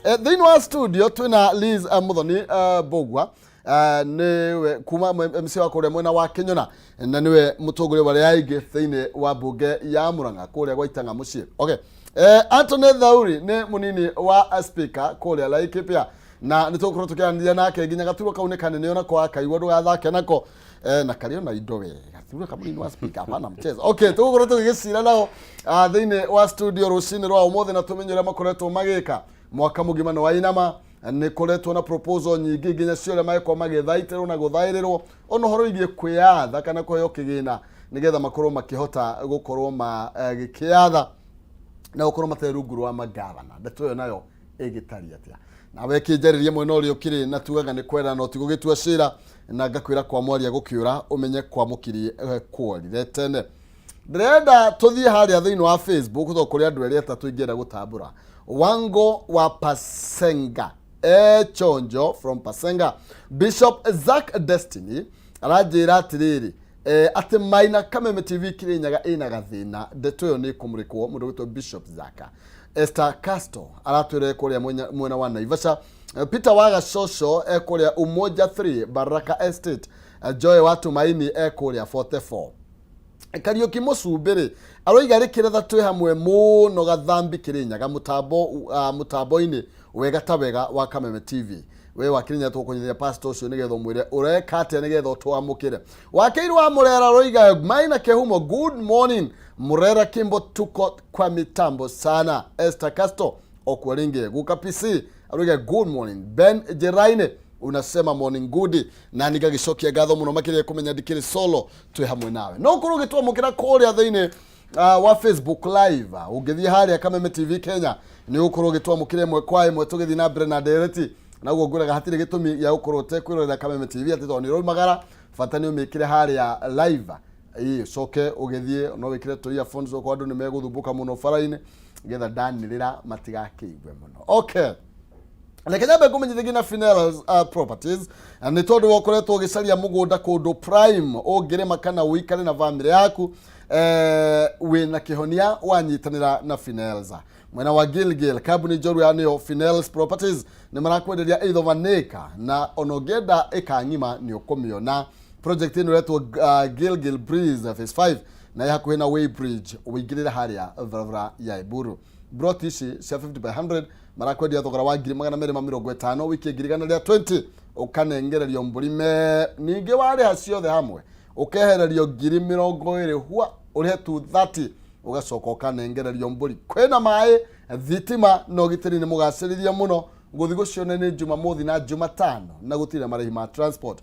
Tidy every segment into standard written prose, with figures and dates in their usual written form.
Thĩinĩ wa studio twina Liz Muthoni Bogwa niwe kuma MC wa kũrĩa mwena wa Kinyona na niwe mũtongoria wa aingĩ thĩinĩ wa bunge ya Murang'a kũrĩa gwa Itang'a mũciĩ. Okay. Anthony Thauri ni munini wa speaker kũrĩa Laikipia na nĩtũkorwo tũkĩaranĩria nake nginya gaturwa kau nĩ kanene ona kwa Kayu ndũgathake nako na karĩo na indo wega gaturwa kau munini wa speaker hapana mchezo. Okay, tũgũkorwo tũgĩcira nao thĩinĩ wa studio rũcinĩ rwa ũmũthĩ na tũmenye ũrĩa makoretwo magĩka mwaka mũgima no wainama nĩ koretwo na proposal nyingĩ nginya cio ũrĩa magĩkorwo magĩthaitĩrwo na gũthaĩrĩrwo ona ũhoro igie kwĩyatha kana kũheo kĩgĩna nĩgetha makorwo makĩhota gũkorwo magĩkĩyatha na gũkorwo matarĩ rungu rwa magavana. Ndeto ĩyo nayo ĩgĩtariĩ atĩa na wekĩnjarĩria mwena ũrĩa ũkĩrĩ na tugaga nĩ kwenda no tigũgĩtua cira na ngakwĩra kwa mwaria gũkĩũra ũmenye kwa mũkiri kũorire tene. Ndĩrenda tũthiĩ harĩa thĩinĩ wa Facebook tondũ kũrĩ andũ erĩ atatũ ingĩenda gũtambũra. Wango wa Pasenga Chonjo from Pasenga, Bishop Zach Destiny arajĩra atĩrĩrĩ atĩ Maina Kameme TV Kirinyaga ĩna gathĩna. Ndeto ĩyo nĩ kũmũrĩkwo mũndũ wĩtwo Bishop Zaka. Esther Castro aratwĩra kũrĩa mwena wa Naivasha. Peter Waga Shosho kũrĩa Umoja 3 Baraka Estate. Joy wa Tumaini kũrĩa 44. Kariuki Musumbĩrĩ aroiga Rikiratha twĩ hamwe mũno gathambi Kirinyaga mutambo-inĩ wega ta wega wa Kameme TV. We wa Kirinyaga tũkũnyithia pastor ũcio nĩgetha mwĩre ũreka atĩa nĩgetha twamũkĩre. Wakĩirwo wa Murera aroiga Maina Kehumo good morning Murera Kimbo tuko kwa mitambo sana. Esther Castro okwaringe Guka PC aroiga good morning. Ben Jeraine unasema morning good na nigagĩcokia ngatho mũno makĩria kũmenya ndikĩrĩ solo twĩ hamwe nawe. No kũrũ gĩtwamũkĩra kũrĩa thĩinĩ wa Facebook live ũngĩthiĩ harĩa Kameme TV Kenya nĩ ũkorwo gĩtwamũkĩra ĩmwe kwa ĩmwe tũgĩthiĩ na mbere na ndereti na guo ngũraga hatirĩ gĩtũmi ya ũkorwo tekwĩrorera Kameme TV atĩ tondũ nĩ roimagara bata nĩ ũmĩkĩre harĩa live coke ũgĩthiĩ no wĩkĩre tu earphones kwa andũ nĩ megũthumbũka mũno bara-inĩ nĩgetha ndanĩrĩra matigakĩigwe mũno. Okay. Lekenya kũmenyithia na Finels Properties nĩ tondũ wokoretwo ũgĩcaria mũgũnda kũndũ prime ũngĩrĩma kana ũikare na family yaku wĩna kĩhonia wanyitanĩra na Finels. Mwena wa Gilgil kambuni njoru ya nĩyo Finels Properties nĩ marakwenderia either vaneka na onogenda eka ngima nĩ ũkũmĩona. Project ĩno ĩretwo Gilgil Breeze phase 5 na hakuhĩ na Way Bridge ũingĩrĩra harĩa barabara ya Iburu. Brought ici cia 50 by 100 marakwendia thogora wa 250 wiki 2020 ukanengererio mburi me ningĩ warĩha ciothe hamwe ukehererio 20,000 hua ũrĩhe tu 30 ugacoka ukanengererio mburi. Kwĩna maĩ thitima no gitĩri nĩ mũgacĩrithia mũno gũthi gũciona nĩ Jumamothi na Jumatano na gũtirĩ marĩhi ma transport.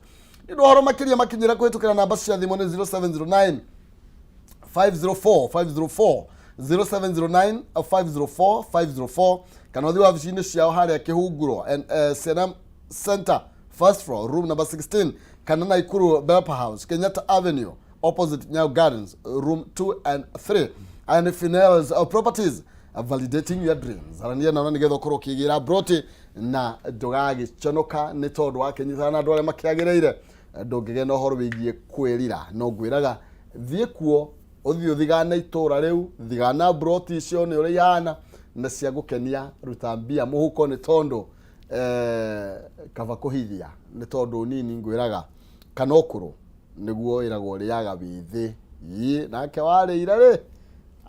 Nĩ ũhoro makĩria makinyĩra kũhĩtũkĩra namba cia thimũ nĩ 0709 504 504 0709 504 504 kana ũthiĩ wabici-inĩ ciao harĩa Kĩhunguro Senam Center first floor room number 16 kana Naikuru Belpa House Kenyatta Avenue opposite Nyau Gardens room 2 and 3 and Finels Properties validating your dreams. Arania na nĩgetha ũkorwo ũkĩgĩra broti na ndũgagĩconoka nĩ tondũ wakĩnyitana na andũ arĩa makĩagĩrĩire ndũngĩgĩa na ũhoro wĩgiĩ kwĩrira. No ngwĩraga thiĩ kuo ũthiĩ ũthigana itũra rĩu thigana broti icio nĩ ũrĩa ihana na cia gũkenia ruta mbia mũhuko nĩ tondũ kaba kũhithia nĩ tondũ nini ngwĩraga kana ũkũrũ nĩguo ĩragwo rĩaga wĩthĩ nake warĩira rĩ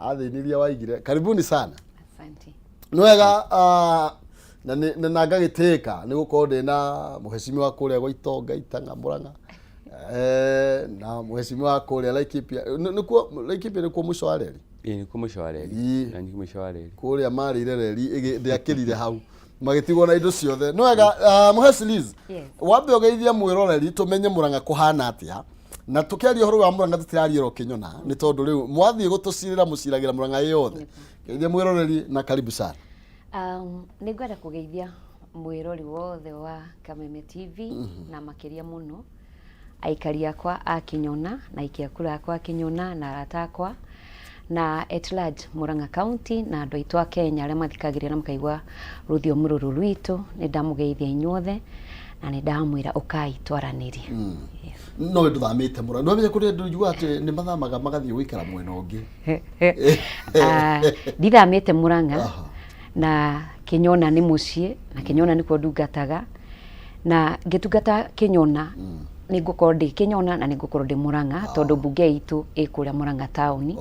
athĩnirie waigire. Karibuni sana. Asante. Nwega na ngagĩtĩka nĩ gũkorwo ndĩna mũhecimiwa kũrĩa gwa Itonga Itang'a Murang'a na mũhecimiwa kũrĩa Laikipia nĩkuo Laikipia nĩkuo mũico wa reri. Nĩ kuo mũico wa reri. Na nĩ mũico wa reri. Kũrĩa marĩire reri ndĩakĩrire hau magĩtigwo na indo ciothe. Nwega mũheci Liz. Wambe ũgeithia mwĩroreri tũmenye Murang'a kũhana atĩa na tũkĩaria ũhoro wa Murang'a tũtiraria Kinyona nĩ tondũ rĩu mwathiĩ gũtũcirĩra mũciragĩra Murang'a yothe. Geithia mwĩroreri na karibu sana. Nĩ ngwenda kũgeithia mwĩrori wothe wa Kameme TV na makĩria mũno aikari akwa a Kinyona na ikiakura akwa Kinyona na arata akwa na at large Murang'a County na andũ aitũ a Kenya arĩa mathikagĩrĩria na makaigua rũthiomi rũrũ rwitũ nĩ ndamũgeithia inyuothe na nĩ ndamwĩra ũkai twaranĩrie. No nduthamĩte Murang'a no menye kũrĩa andũ njugua atĩ nĩ mathamaga magathiĩ gũikara mwena ũngĩ. Ndithamĩte Murang'a na Kinyona ni muciĩ na Kinyona nikuo ndungataga na ngĩtungata Kinyona nĩngũkorwo ndĩ Kinyona na nĩngũkorwo ndĩ Murang'a tondũ mbunge itũ ĩ kũrĩa Murang'a town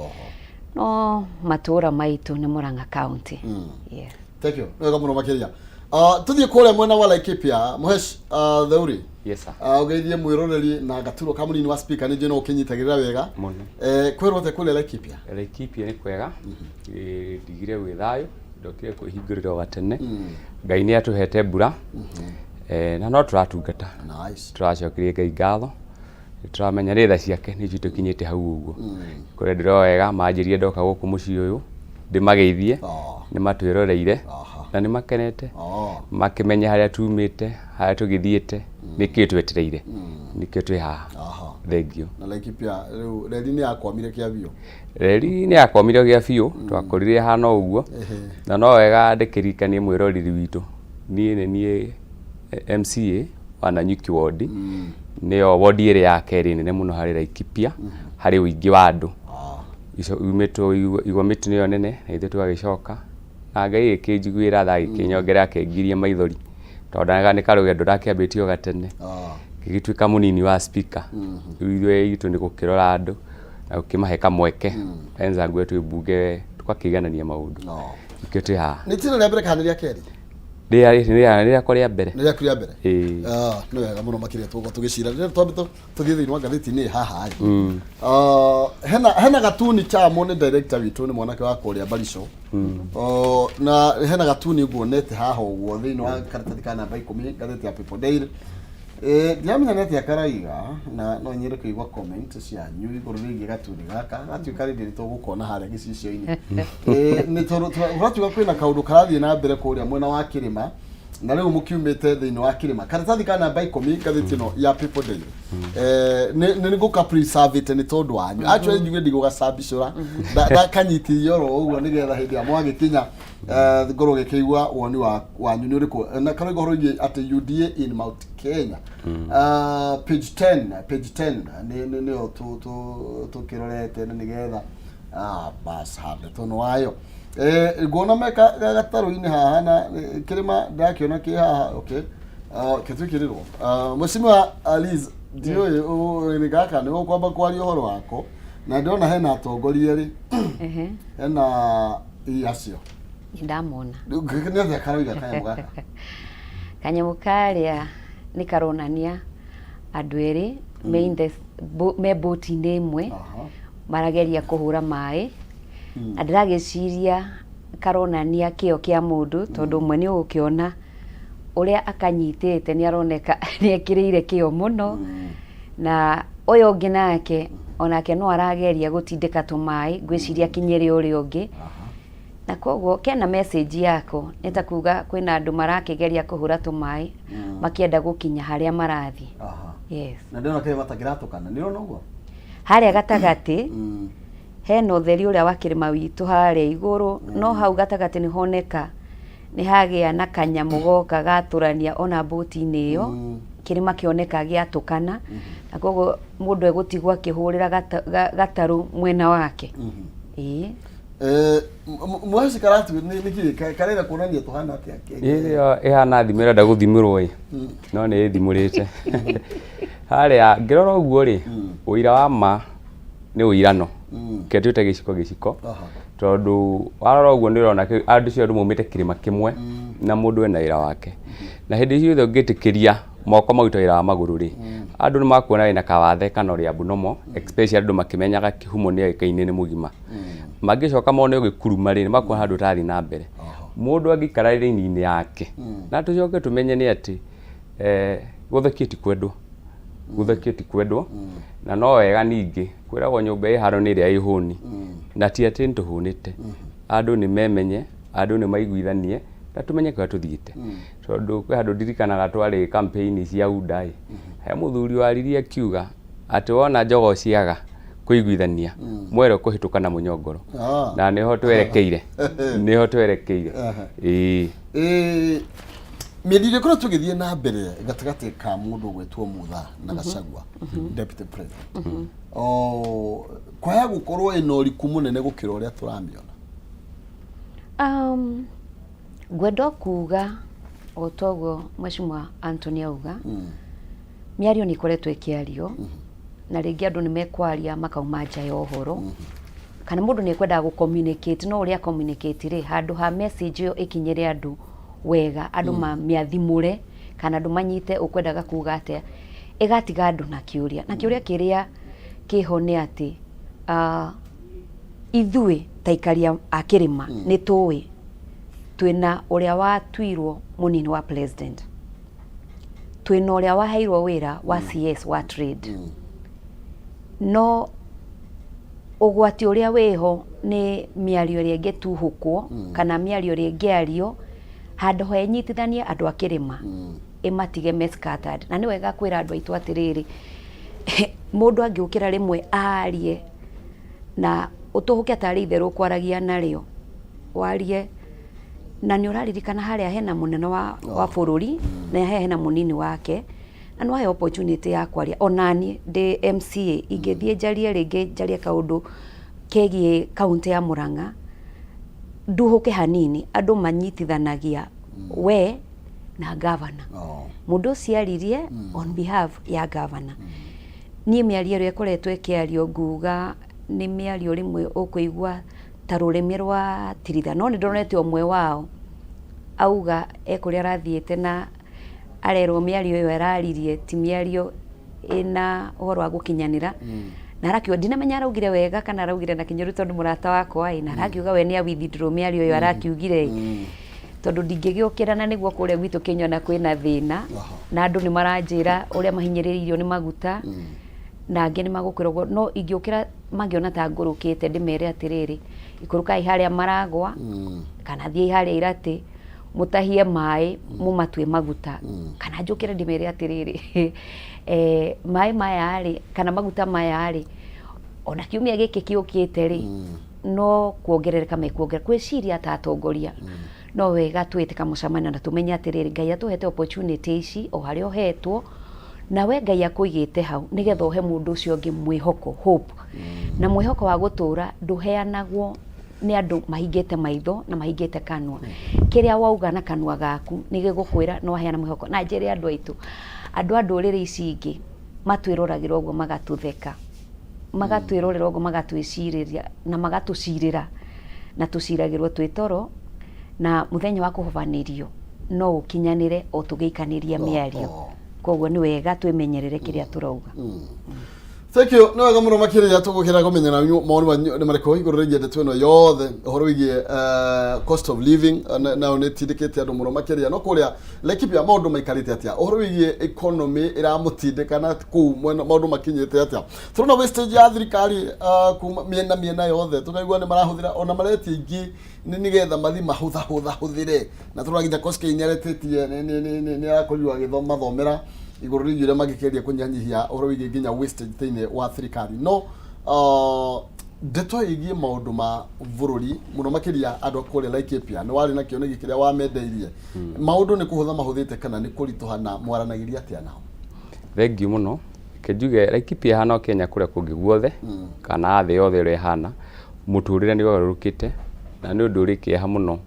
no matũra maitũ nĩ Murang'a county. Yeah. Thank you. Wega mũno makĩria. Tuthie kũrĩa mwena wa Laikipia, Muhesh Theuri. Yes sir. Ugeithie mwiroreri na gaturo ka munini wa speaker ni njino ukinyitagirira wega. Kwĩrwo te kũrĩa Laikipia. Laikipia ni kwega. Ndigire wĩ thayo, ndokire kwĩhingũrĩra gatene. Ngai nĩ atuhete mbura. Na no turatungata. Nice. Turacokirie Ngai ngatho. Turamenya nĩ tha ciake nĩ tukinyĩte hau ũguo. Kũrĩa ndĩro wega manjĩrie ndoka gũkũ mũciĩ ũyũ. Ndĩmageithie. Nĩ matwĩroreire. Na nĩ makenete. Makimenya harĩa tumĩte, harĩa tũgĩthiĩte, nĩkĩo twetereire. Nĩkĩo twĩ haha. Thank you. Na Laikipia rĩu reri nĩ yakwamire kĩa biũ. Reri nĩ yakwamire kĩa biũ, twakorire hana ũguo. Na no wega ndĩkĩrikanie mwĩroreri witũ. Niĩ MCA wa Nanyuki ward. Nĩyo ward ĩrĩa ya kerĩ nene mũno harĩ Laikipia, harĩ ũingĩ wa andũ. Umĩtwo igomĩtu nĩyo nene, na ithuĩ tũgagĩcoka. Na Ngai gĩkĩnjiguĩra tha gĩkĩnyongera akĩngiria maithori. Tondanaga nĩ karũgendo rakĩambĩtio gatene. Gĩgĩtuĩka mũnini wa speaker. Ithuĩ itũ nĩ gũkĩrora andũ na gũkĩmahe kamweke. Enza nguo twĩ mbunge tukakĩiganania maũndũ. Nĩkĩo twĩ haha. Nĩ tino rĩa mbere kana rĩa kerĩ? Rĩrĩa kwa rĩa mbere. Rĩrĩa kũrĩa mbere. Nĩ wega mũno makĩria tũgĩcira. Rĩrĩa tondũ tũthiĩ thĩinĩ wa ngathĩti-inĩ haha. Hena gatuni chamo nĩ director witũ nĩ mwanake wa kũrĩa Barico. Na hena gatuni nguonete haha ũguo thĩinĩ wa karatathi ka namba 10 ngathĩti ya People Daily. Ndiamenya nĩ atĩa karaiga na no nyende kũigua comment cianyu igũrũ rĩgiĩ gatuni gaka gatuĩka rĩndĩ tũgũkona harĩa gĩcicio-inĩ. Nĩ tũratuga kwĩna kaũndũ karathiĩ na mbere kũrĩa mwena wa Kĩrĩma na rĩu mũkiumĩte thĩinĩ wa Kĩrĩma. Karatathi ka namba 10 ngathĩti ĩno ya People Daily. Nĩ ngũka preserve nĩ tondũ wanyu. Actually njuge ndigũgacambicũra ndakanyitithio ro ũguo nĩgetha hĩndĩ ya mwagĩkinya ngorwo gĩkĩigua woni wanyu nĩ ũrĩkũ. Na karaiga ũhoro wĩgiĩ atĩ UDA in Mount Kenya. Page 10 nĩyo tũkĩrorete nĩgetha bas hande tono wayo. Ngona meka gatarũ-inĩ haha na Kĩrĩma ndakĩona kĩ haha. Okay. Kĩtwĩkĩrĩrwo. Mheshimiwa Liz ndiũĩ nĩ gaka nĩ ũkwamba kwaria ũhoro wako na ndĩrona hena atongoria rĩ. Hena acio. Ndamona. Nĩ atĩa karaiga kanyamũ gaka? Kanyamũ karĩa nĩ karonania andũ erĩ me boat-inĩ ĩmwe marageria kũhũra maĩ. Na ndĩragĩciria karonania kĩo kĩa mũndũ tondũ ũmwe nĩ ũgũkĩona ũrĩa akanyitĩte nĩ aroneka nĩ ekĩrĩire kĩo mũno. Na ũyũ ũngĩ nake onake no arageria gũtindĩka tũmaĩ ngwĩciria kinyĩre ũrĩa ũngĩ. Na koguo kena message yako nĩ ta kuga kwĩna andũ marakĩgeria kũhũra tũmaĩ makĩenda gũkinya harĩa marathiĩ. Yes. Na ndĩrona kĩrĩa matakĩratũkana nĩ ũrona ũguo? Harĩa gatagatĩ hena ũtheri ũrĩa wa Kĩrĩma witũ harĩa igũrũ no hau gatagatĩ nĩ honeka nĩ hagĩa na kanyamũ goka gatũrania ona boat-inĩ ĩyo. Kĩrĩma kĩoneka gĩatũkana na koguo mũndũ egũtigwo akĩhũrĩra gatarũ mwena wake. Mwaci karatu nĩkĩ karera kuonania tũhana atĩa? Ĩyo ĩhana thimũ ĩrenda gũthimũrwo no nĩ ĩthimũrĩte. Harĩa ngĩrora ũguo rĩ ũira wa ma nĩ ũirano. Ketwĩte gĩciko tondũ warora ũguo nĩ ũrona andũ cio andũ maumĩte kĩrĩma kĩmwe na mũndũ ena wĩra wake. Na hĩndĩ ciothe ũngĩtĩkĩria moko maruta wĩra wa magũrũ rĩ andũ nĩ makuona wĩna kawathe kana ũrĩa abnormal especially andũ makĩmenyaga kĩhumo nĩ agĩkaine nĩ mũgima. Mangĩcoka mone ũgĩkuruma rĩ makuona handũ ũtathiĩ na mbere. Mũndũ angĩikara raini-inĩ yake na tũcoke tũmenye nĩ atĩ gũthekio ti kwendwo. Na no wega ningĩ kwĩragwo nyũmba ĩ haro nĩ ĩrĩa ĩhũni na ti atĩ nĩtũhũnĩte. Andũ nĩ memenye, andũ nĩ maiguithanie na tũmenye kũrĩa tũthiĩte. Tondũ kwĩ handũ ndirikanaga twarĩ campaign cia UDA he mũthuri waririe akiuga atĩ wona njogoo ciaga kũiguithania mwere kũhĩtũka na mũnyongoro. Na nĩho twerekeire. Mĩthire kũrĩa tũgĩthiĩ na mbere gatagatĩ ka mũndũ gwĩtwo Mutha na Gachagua deputy president. Kwaya gũkorwo ĩna ũriku mũnene gũkĩra ũrĩa tũramĩona. Ngwenda kuuga o toguo Mheshimiwa Anthony auga mĩario nĩ ikoretwo ĩkĩario na rĩngĩ andũ nĩ mekwaria makauma nja ya ũhoro kana mũndũ nĩ ekwendaga gũ-communicate no ũrĩa communicate rĩ handũ ha message ĩyo ĩkinyĩre andũ wega andũ mamĩathimũre kana andũ manyite ũkwendaga kuuga atĩa ĩgatiga andũ na kĩũria kĩrĩa kĩho nĩ atĩ ithuĩ ta ikaria a kĩrĩma nĩ tũĩ twĩna ũrĩa watuirwo mũnini wa president twĩna ũrĩa waheirwo wĩra wa CS wa trade no ũgwati ũrĩa wĩho nĩ mĩario ĩrĩa ĩngĩtuhũkwo kana mĩario ĩrĩa ĩngĩario handũ ha ĩnyitithanie andũ a kĩrĩma ĩmatige me scattered na nĩ wega kwĩra andũ aitũ atĩrĩrĩ mũndũ angĩũkĩra rĩmwe arie na ũtũhũke atarĩ itherũ kwaragia narĩo warie na nĩ ũraririkana harĩa hena mũnene wa bũrũri na hena mũnini wake na nĩ wahe opportunity ya kwaria onani ndĩ MCA ingĩthiĩ njarie kaũndũ kegiĩ kaunti ya Murang'a nduhũke hanini andũ manyitithanagia we na governor mũndũ ũcio aririe on behalf ya governor niĩ mĩario ĩrĩa ĩkoretwo ĩkĩario nguga nĩ mĩario rĩmwe ũkũigua ta rũrĩmĩ rwa tiritha no nĩ ndonete ũmwe wao auga ekũrĩa arathiĩte na arerwo mĩario ĩyo araririe ti mĩario ĩna ũhoro wa gũkinyanĩra na arakiuga ndinamenya araugire wega kana araugire na kĩnyoru tondũ mũrata wakwa na arakiuga we nĩ a withdraw mĩario ĩyo arakiugire tondũ ndingĩgĩũkĩra na nĩguo kũrĩa gwitũ Kenya kwĩna thĩna na andũ nĩ maranjĩra ũrĩa mahinyĩrĩirio nĩ maguta na angĩ nĩ magũkĩrwo no ingĩũkĩra mangĩona ta ngũrũkĩte ndĩmere atĩrĩrĩ ikũrũkai harĩa maragwa kana thiĩ harĩa iratĩ mutahie maĩ mumatue maguta kana njũkĩre ndĩmere atĩrĩrĩ maĩ maya rĩ kana maguta maya rĩ ona kiumia gĩkĩ kĩũkĩte rĩ no kuongerereka mekuongerera kwĩciria ta atongoria no wega twĩte kamũcemanio na tũmenye atĩrĩrĩ Ngai atũhete opportunity ici o harĩa ũhetwo na we Ngai akũigĩte hau nĩgetha ũhe mũndũ ũcio ũngĩ mwĩhoko hope na mwĩhoko wa gũtũra ndũheanagwo nĩ andũ mahingĩte maitho na mahingĩte kanua kĩrĩa wauga na kanua gaku nĩ gĩgũkwĩra no waheana mwĩhoko na njĩre andũ aitũ andũ a ndũrĩrĩ ici ingĩ matwĩroragĩra ũguo magatũtheka magatwĩrorera ũguo magatwĩcirĩria na magatũcirĩra na tũciragĩrwo twĩ toro na mũthenya wa kũhobanĩrio no ũkinyanĩre o tũgĩikanĩria mĩario koguo nĩ wega twĩmenyerere kĩrĩa tũrauga Thank you. No aga muno makĩria tũgũkĩra kũmenyana maũndũ nĩ marĩkũ igũrũ rĩgiĩ ndeto ĩno yothe ũhoro wĩgiĩ cost of living na nĩ tindĩkĩte andũ mũno makĩria no kũrĩa Laikipia maũndũ maikarĩte atĩa ũhoro wĩgiĩ economy ĩramũtindĩkana kũu maũndũ makinyĩte atĩa tũrona wastage ya thirikari kuma mĩena yothe tũkaigua nĩ marahũthĩra ona maretia ingĩ nĩgetha mathi mahũthahũthĩre na tũraginya Koskei nĩ aretĩtie nĩ arakorirwo agĩthomera igũrũ rĩgiĩ ũrĩa mangĩkĩria kũnyihanyihia ũhoro wĩgiĩ nginya wastage thĩinĩ wa thirikari no ndeto ĩgiĩ maũndũ ma bũrũri mũno makĩria andũ kũrĩa Laikipia nĩ warĩ na kĩoneki kĩrĩa wamendeirie maũndũ nĩ kũhũtha mahũthĩte kana nĩ kũritũhana mwaranagĩria atĩa nao thengiũ mũno kĩnjuge Laikipia hana Kenya kũrĩa kũngĩ guothe kana thĩ yothe ũrĩa hana mũtũrĩre nĩ ũgarũrũkĩte na nĩ ũndũ ũrĩ kĩeha mũno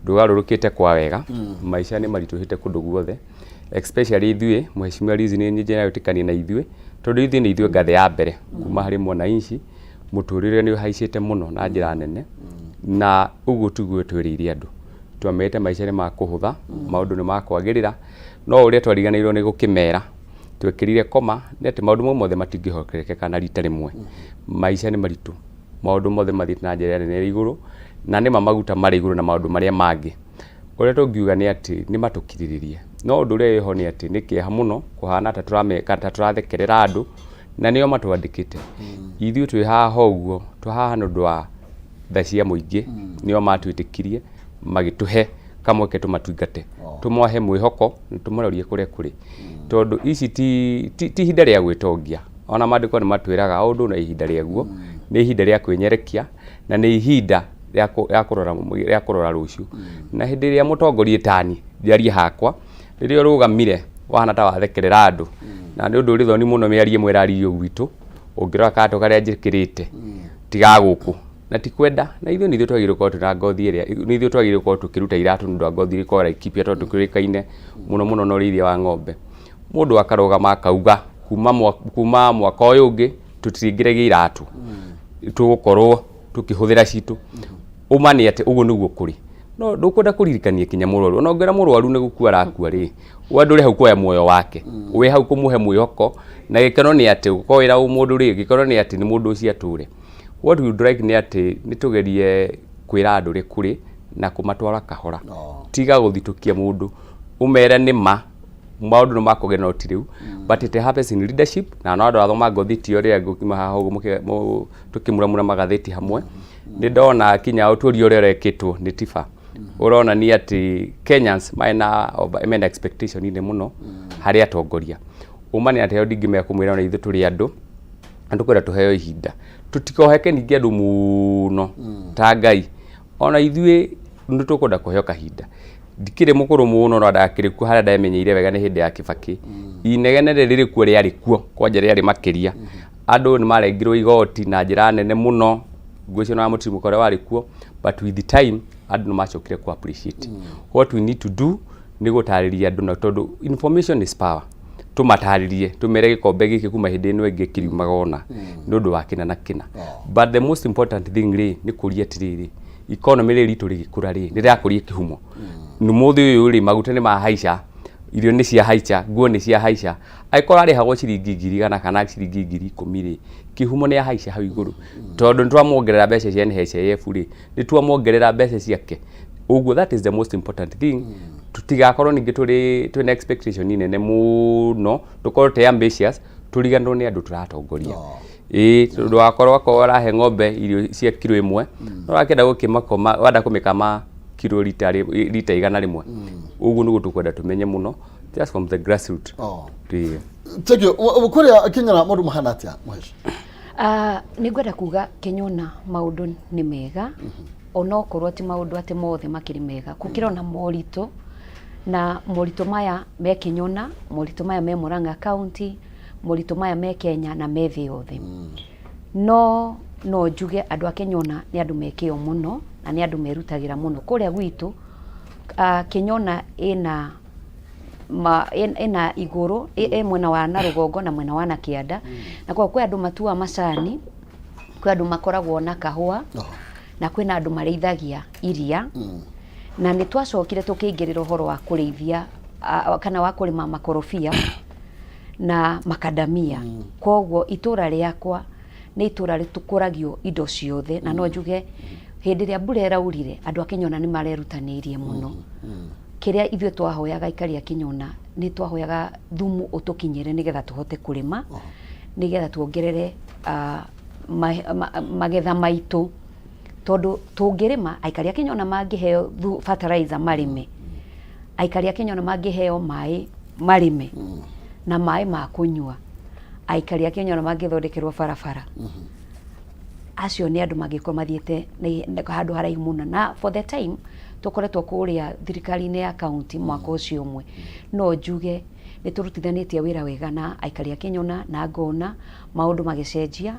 ndũgarũrũkĩte kwa wega maica nĩ maritũhĩte kũndũ guothe especially ithuĩ Mheshimiwa Liz nĩ njĩra yũtikania na ithuĩ tondũ ithuĩ nĩ ithuĩ ngathĩ ya mbere kuma harĩ mwananchi mũtũrĩre nĩ ũhaicĩte mũno na njĩra nene na ũguo tiguo twĩrĩire andũ twamete maica nĩ makũhũtha maũndũ nĩ makwagĩrĩra no ũrĩa twariganĩirwo nĩ gũkĩmera twekĩrire koma nĩ atĩ maũndũ mothe matingĩhokerekeka na rita rĩmwe maica nĩ maritũ maũndũ mothe mathiĩte na njĩra nene igũrũ na nĩma maguta marĩ igũrũ na maũndũ marĩa mangĩ ũrĩa tũngiuga nĩ atĩ nĩ matũkirĩrĩrie no ũndũ ũrĩa wĩho nĩ atĩ nĩ kĩeha mũno kũhana ta tũrathekerera andũ na nĩo matwandĩkĩte ithuĩ twĩ haha ũguo tũhaha nĩ ũndũ wa tha cia mũingĩ nĩo matwĩtĩkirie magĩtũhe kamweke tũmatungate tũmohe mwĩhoko na tũmarorie kũrĩa kũrĩ tondũ ici ti ihinda rĩa gwĩtongia ona maandĩko nĩ matwĩraga ũndũ na ihinda rĩaguo nĩ ihinda rĩa kwĩnyerekia na nĩ ihinda rĩa kũrora rũciũ na hĩndĩ ĩrĩa mũtongoria tani njarie hakwa rĩrĩa ũrũgamire wahana ta wathekerera andũ na nĩ ũndũ ũrĩ thoni mũno mĩarie mwĩraririo gwitũ ũngĩrora kato karĩa njĩkĩrĩte tiga gũkũ na ti kwenda na ithuĩ nithuĩ twagĩrĩirwo gũkorwo twĩna ngothi ĩrĩa nithuĩ twagĩrĩirwo gũkorwo tũkĩruta iratũ nĩ ũndũ wa ngothi ĩkorwo Laikipia tondũ tũkĩrĩkaine mũno na ũrĩithia wa ng'ombe. Mũndũ akarũgama akauga kuma mwaka ũyũ ũngĩ tũtiringĩragia iratũ tũgũkorwo tũkĩhũthĩra citũ. Ũma nĩ atĩ ũguo nĩguo kũrĩ. No ndũkwenda kũririkania kinya mũrwaru. Ona ngera mũrwaru nĩ gũkua arakua rĩ, ndũrĩ hau kuoya muoyo wake. Wĩ hau kũmũhe mwĩhoko na gĩkeno nĩ atĩ gũkorwo wĩra mũndũ rĩ, gĩkeno nĩ atĩ nĩ mũndũ ũcio atũre. What we would like nĩ atĩ nĩ tũgerie kwĩra andũ rĩ kũrĩ na kũmatwara kahora. Tiga gũthitũkia mũndũ. Ũmere nĩ ma maũndũ nĩ makũgĩa na ũti rĩu, but it happens in leadership na no andũ athoma ngathĩti ũrĩa ngũkima haha ũguo tũkĩmuramura magathĩti hamwe. Nĩ ndona kinya ũtũria ũrĩa ũrekĩtwo nĩ tiba. Urona ni ati Kenyans mena expectation ine muno hari atongoria. Uma nĩ atĩ ndingĩmenya kũmwĩra na ithuĩ tũrĩ andũ kwenda tũheo ihinda. Tutikoheke ningĩ andũ mũno ta Ngai. Ona ithuĩ nĩ tũkwenda kũheo kahinda. Ndikĩrĩ mũkũrũ mũno no ndakĩrĩ kuo harĩa ndamenyeire wega nĩ hĩndĩ ya Kibaki. Inegene rĩrĩ kuo rĩarĩ kuo kwanja rĩarĩ makĩria. Andũ nĩ marengirwo igoti na njĩra nene mũno. Ngũcio na mũtimo kore warĩ kuo, but with the time andũ nĩ macokire ku appreciate. What we need to do nĩ gũtarĩria andũ na tondũ information is power. Tũmatarĩrie tũmere gĩkombe gĩkĩ kuma hĩndĩ ĩno ĩngĩ kĩriumaga ona nĩ ũndũ wa kĩna na kĩna. But the most important thing rĩ nĩ kũria atĩrĩrĩ, economy rĩ ritũ rĩgĩkũra rĩ nĩ rĩrakũria kĩhumo. Nĩ mũthĩ ũyũ rĩ maguta nĩ mahaica, irio nĩ cia haica, nguo nĩ cia haica. Aikora rĩ hagwo ciringi 100 kana ciringi 10,000 rĩ kihumo nĩ haica hau igũrũ. Tondũ nĩ twamuongerera mbeca cia NHIF rĩ nĩ twamuongerera mbeca ciake. Ũguo that is the most important thing. Tutigakorwo ningĩ twĩ na expectation nene mũno, tũkorwo te ambitious, tũriganĩrwo nĩ andũ tũratongoria. Tondũ wakorwo ũrahe ng'ombe irio cia kilo 1, no rakenda gũkĩmakoma wenda kũmĩkama kilo lita 100 Ũguo nĩguo tũkwenda tũmenye mũno just from the grassroots. Thank you. Ũkũrĩa Kenyona mũndũ mahana atĩa Mwesh? Nĩ ngwenda kuga Kenyona maũndũ nĩ mega. Ona okorwo ti maũndũ atĩ mothe makĩrĩ mega. Kũkĩrona moritũ na moritũ maya me Kenyona, moritũ maya me Murang'a County, moritũ maya me Kenya na me thĩ yothe. No njuge andũ a Kenyona nĩ andũ mekĩo mũno na nĩ andũ merutagĩra mũno. Kũrĩa gwitũ Kenyona ĩna igũrũ mwena wa Narũgongo na mwena wa Nakĩanda. Na kwa kwĩ andũ matua macani, kwĩ andũ makoragwo na kahũa na kwĩna andũ marĩithagia iria. Na nĩ twacokire tũkĩingĩrĩra ũhoro wa kũrĩithia kana wa kũrĩma makorobia na makadamia. Koguo itũra rĩakwa nĩ itũra rĩtũkũragio indo ciothe na no njuge hĩndĩ ĩrĩa mbura ĩraurire andũ a Kenyona nĩ marerutanĩirie mũno. Kĩrĩa ithuĩ twahoyaga aikari a Kenyona nĩ twahoyaga thumu ũtũkinyĩre nĩgetha tũhote kũrĩma, nĩgetha tuongerere magetha maitũ. Tondũ tũngĩrĩma aikari a Kenyona mangĩheo fertilizer marĩme, aikari a Kenyona mangĩheo maĩ marĩme na maĩ ma kũnyua, aikari a Kenyona mangĩthondekerwo barabara, acio nĩ andũ mangĩkorwo mathiĩte handũ haraihu mũno. Na for the time tũkoretwo kũrĩa thirikari-inĩ ya kaunti mwaka ũcio ũmwe, no njuge nĩ tũrutithanĩtie wĩra wega na aikari a Kenyona na ngona maũndũ magĩcenjia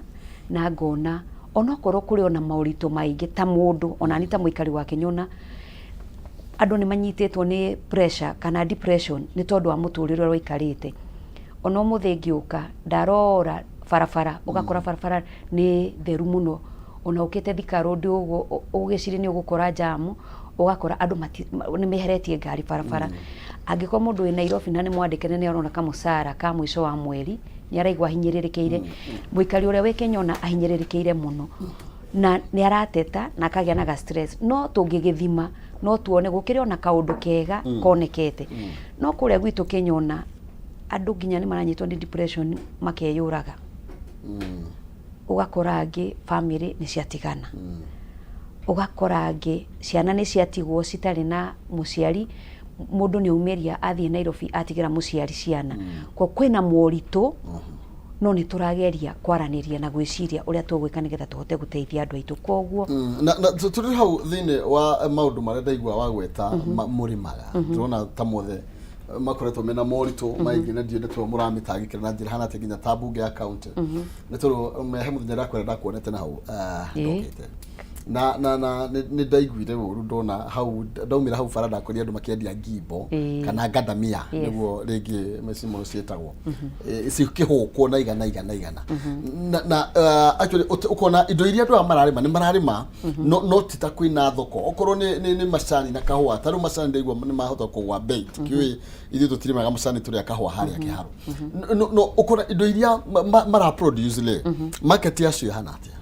na ngona onokorwo kũrĩ ona maũritũ maingĩ ta mũndũ ona nĩ ta mũikari wa Kenyona, andũ nĩ manyitĩtwo nĩ pressure kana depression nĩ tondũ wa mũtũrĩre ũrĩa waikarĩte. Ona ũmũthĩ ngĩũka ndarora barabara ũgakora barabara nĩ theru mũno, ona ũkĩte Thika Road ũgĩciri nĩ ũgũkora jamu, ũgakora andũ nĩ meheretie ngari barabara. Angĩkorwo mũndũ wĩ Nairobi na nĩ mwandĩkĩre nĩ arona kamũcara ka mũico wa mweri nĩ araigua hinyĩrĩrĩkĩire. Mũikari ũrĩa wĩ Kenyona ahinyĩrĩrĩkĩire mũno na nĩ arateta na akagĩa na stress. No tũngĩgĩthima no tuone gũkĩrĩ ona kaũndũ kega konekete. No kũrĩa gwitũ Kenyona andũ nginya nĩ maranyitwo nĩ depression makeyũraga. Ũgakora angĩ family nĩ ciatigana. Ũgakora angĩ ciana nĩ ciatigwo citarĩ na mũciari, mũndũ nĩ umĩria athiĩ Nairobi atigĩra mũciari ciana. Kwa kwĩna moritũ no nĩ tũrageria kwaranĩria na gwĩciria ũrĩa tũgwĩka nĩgetha tũhote gũteithia andũ aitũ. Koguo na tũrĩ hau thĩinĩ wa maũndũ marĩa ndaigua wa gweta mũrĩmaga, tũrona ta mothe makoretwo mena morito maingi na ndione to mũramitangĩkĩra na njĩra hana atĩ nginya ta mbunge ya county nĩ tondũ mehe mũthenya ndakwenda ndakuonete na hau ndokĩte na nĩ ndaiguire ũru ndona hau ndaumĩra hau bara ndakoria andũ makĩendia ngimbo kana ngandamia nĩguo rĩngĩ mecimo ciĩtagwo cikĩhũkwo na igana na actually ukona indo iria andũ mararĩma nĩ mararĩma no ti ta kwĩna thoko okorwo nĩ macani na kahũa tarũ macani ndaigua nĩ mahota kũgwa bei kiwi ithuĩ tũtirĩmaga macani tũrĩa kahũa harĩa kĩharo no ukona indo iria mara produce le market yacio hana atĩa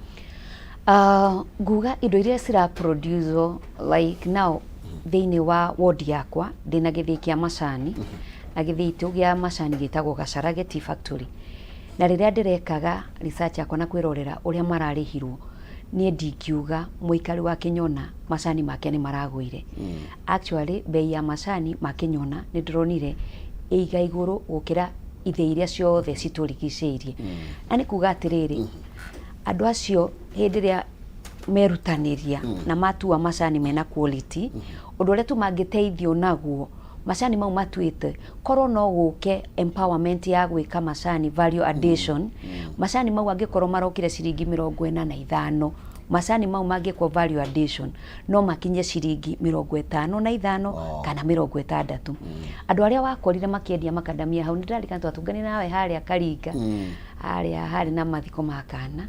nguga indo iria cira produce like now thĩinĩ wa ward yakwa ndĩna gĩthĩi kĩa macani na gĩthĩi tu gĩa macani gĩtagwo Gacarage Tea Factory na rĩrĩa ndĩrekaga research yakwa na kwĩrorera ũrĩa mararĩhirwo niĩ ndingiuga mũikari wa Kĩnyona macani make nĩ maragũire actually bei ya macani ma Kĩnyona nĩ ndĩronire ĩiga igũrũ gũkĩra ithĩ iria ciothe citũrigicĩirie na nĩ kuga atĩrĩrĩ andũ acio hĩndĩ ĩrĩa merutanĩria na matua macani mena quality ũndũ ũrĩa tu mangĩteithio naguo macani mau matuĩte korwo no gũke empowerment ya gwĩka macani value addition macani mau angĩkorwo marokire ciringi 45 macani mau mangĩkwo value addition no makinye ciringi 55 kana 60 andũ arĩa wakorire makĩendia makandamia hau nĩndarikana twatungani nawe harĩa Karinga harĩ na mathiko makana